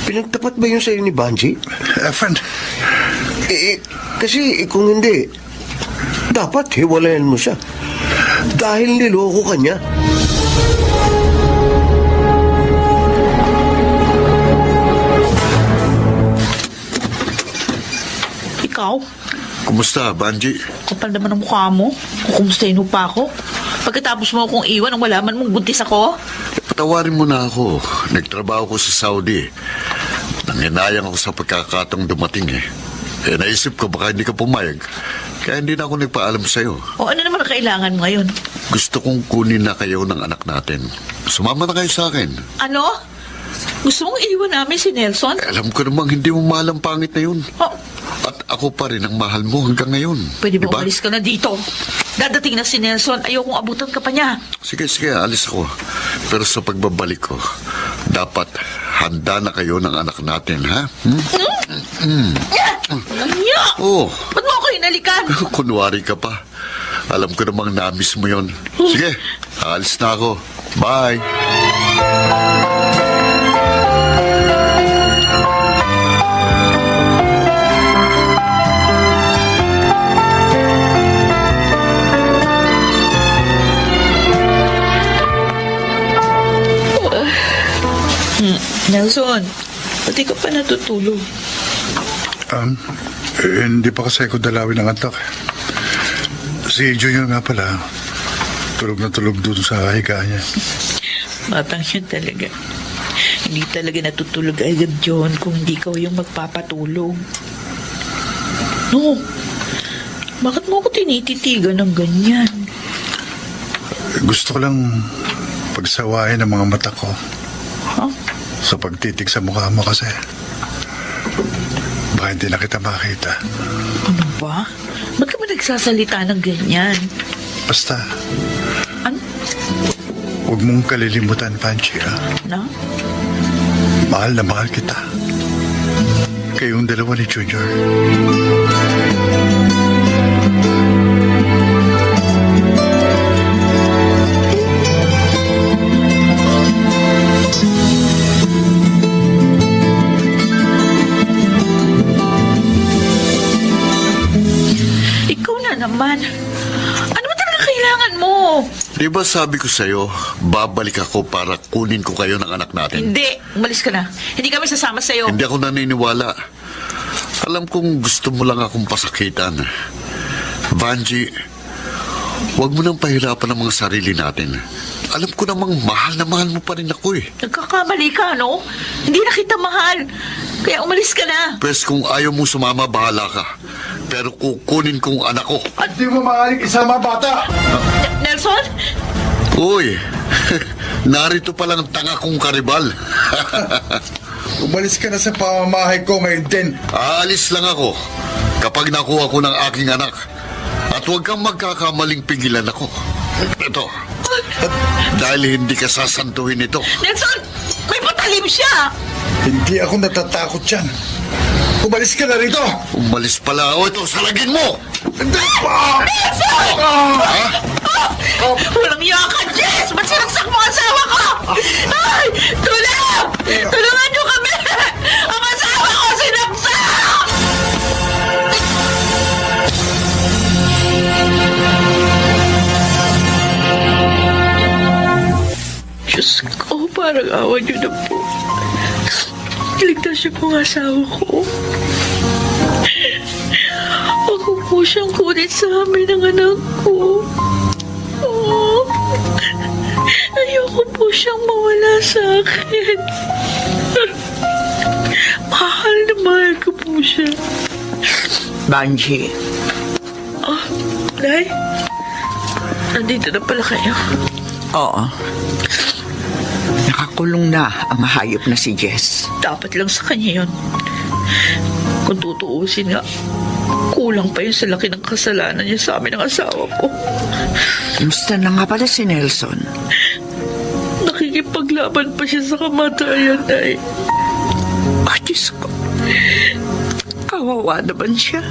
Pinagtapat ba yun sa'yo ni Banji? Efren, Kasi kung hindi, dapat hiwalayan mo siya. Dahil niloko ka niya. Ikaw? Kumusta, Banji? Kapal naman ang mukha mo. Kukumustahin mo pa ako. Pagkatapos mo akong iwan nang wala man mong buntis ako. Patawarin mo na ako. Nagtrabaho ko sa Saudi. Nanginayang ako sa pagkakataong dumating eh. Naisip ko baka hindi ka pumayag. Kaya hindi na ako nagpaalam sa'yo. O ano naman ang kailangan mo ngayon? Gusto kong kunin na kayo ng anak natin. Sumama na kayo sa akin. Ano? Gusto mong iwan namin si Nelson? Alam ko namang hindi mo mahal ang pangit na yun. Oh, At ako pa rin ang mahal mo hanggang ngayon. pwede ba Diba? umalis ka na dito? Dadating na si Nelson, ayokong abutan ka pa niya. Sige, alis ako. Pero sa pagbabalik ko, dapat handa na kayo ng anak natin, ha? Ganyan! Oh, Ba't mo ako hinalikan? kunwari ka pa. Alam ko namang na-miss mo yon. Sige, alis na ako. Bye! Nelson, pati ka pa natutulog. hindi pa kasi ako dalawin ng anak. Si Junior nga pala, tulog na tulog doon sa higa niya. Batang yun talaga. Hindi talaga natutulog agad yun kung hindi ka yung magpapatulog. No, bakit mo ako tinititigan ng ganyan? Gusto ko lang pagsawain ang mga mata ko Ha? sa pagtitig sa mukha mo kasi. Baka hindi na kita makita. Ano ba? Ba't ka ba nagsasalita ng ganyan? Basta, Ano? huwag mong kalilimutan, Panchi, ha? Na? Mahal na mahal kita. Kayong dalawa ni Junior. Ikaw na naman. Ano ba talaga kailangan mo? Di ba sabi ko sa'yo, babalik ako para kunin ko kayo ng anak natin? Hindi. Umalis ka na. Hindi kami sasama sa'yo. Hindi ako naniniwala. Alam kong gusto mo lang akong pasakitan. Vanji, huwag mo nang pahirapan ang mga sarili natin. Alam ko namang mahal na mahal mo pa rin ako eh. Nagkakamali ka, no? Hindi na kita mahal. Kaya umalis ka na. Pwes kung ayaw mo sumama, bahala ka. Pero kukunin kong anak ko. Hindi mo maaaring isama bata! Nelson? Uy, narito palang tanga kong karibal. Umalis ka na sa pamamahay ko ngayon din. Aalis lang ako kapag nakuha ko ng aking anak. At huwag kang magkakamaling pigilan ako. Ito. Dahil hindi ka sasantuhin ito. Nelson! May patalim siya! Hindi ako natatakot dyan. Umalis ka na rito! Umalis pala ako ito sa lagin mo! Walang iya ka, Jess! Ba't sinaksak mo ang asawa ko? Ay! Tulong! Tulungan niyo kami! Ang asawa ko sinaksak! Diyos ko, parang awa niyo na po. Iligtas niyo po ang asawa ko. Ako po siyang kunin sa amin ng anak ko. Oh, ayoko po siyang mawala sa akin. Mahal na mahal ko po siya. Banji, Nay, nandito na pala kayo. oo. Nakakulong na ang mahayop na si Jess. Dapat lang sa kanya yun. Kung tutuusin nga, kulang pa yun sa laki ng kasalanan niya sa amin ng asawa ko. Kumusta na nga pala si Nelson? Nakikipaglaban pa siya sa kamatayan, Nay. Ah, Diyos ko. Kawawa naman siya.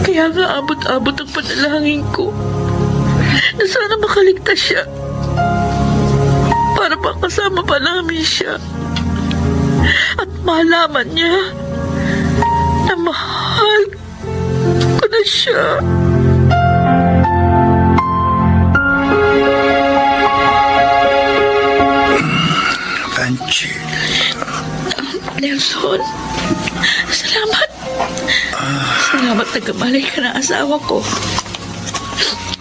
Kaya nga abot-abot ang panalangin ko na sana makaligtas siya para makasama pa namin siya at malaman niya na mahal ko na siya. Panchi, Nelson, salamat. Salamat nagkamalay ka ng asawa ko.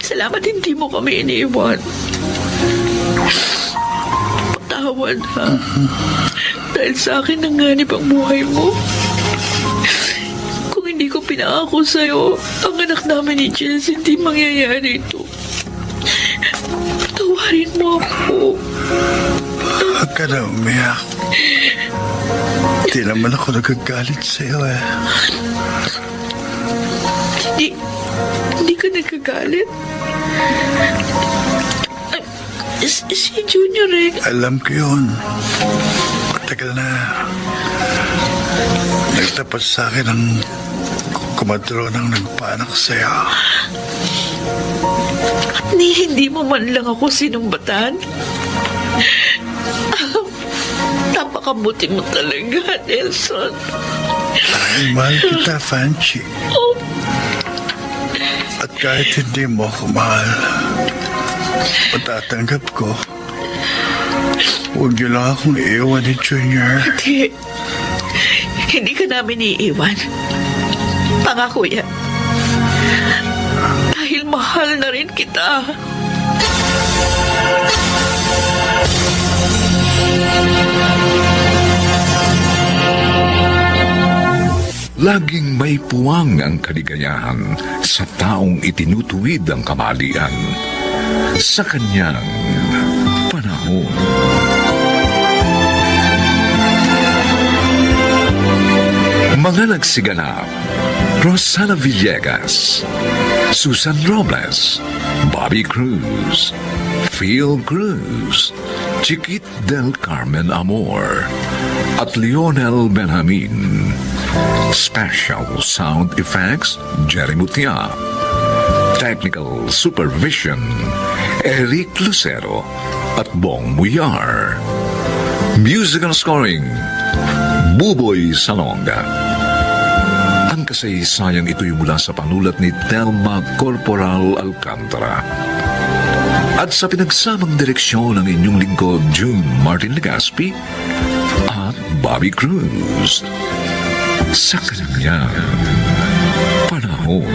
Salamat hindi mo kami iniiwan. Patawad ha. Dahil sa akin nanganib ang buhay mo. Kung hindi ko pinangako sa'yo, ang anak namin ni Jess, hindi mangyayari ito. Patawarin mo ako. huwag ka na umiyak. Hindi naman ako nagagalit sa'yo eh. Hindi ka nagkagalit? Si Junior eh. Alam ko yun. Matagal na. Nagtapat sa akin ang kumadro ng nagpanak sa'yo. Hindi mo man lang ako sinumbatan? Napakabuti mo talaga, Nelson. Dahil mahal kita, Fanchi. Oh, At kahit hindi mo ako mahal, matatanggap ko. Huwag niyo lang akong iiwan ni Junior. hindi ka namin iiwan. Pangako yan. Dahil mahal na rin kita. Laging may puwang ang kaligayahan sa taong itinutuwid ang kamalian sa kanyang panahon. Mga nagsiganap: Rosana Villegas, Susan Robles, Bobby Cruz, Phil Cruz, Chiquit del Carmen Amor, at Lionel Benjamin. Special Sound Effects, Jerry Mutia. Technical Supervision, Eric Lucero at Bong Muyar. Musical Scoring, Buboy Salonga. Ang kasaysayang ito'y mula sa panulat ni Telma Corporal Alcantara. At sa pinagsamang direksyon ng inyong lingkod, June Martin Legaspi at Bobby Cruz. Sa kanyang panahon.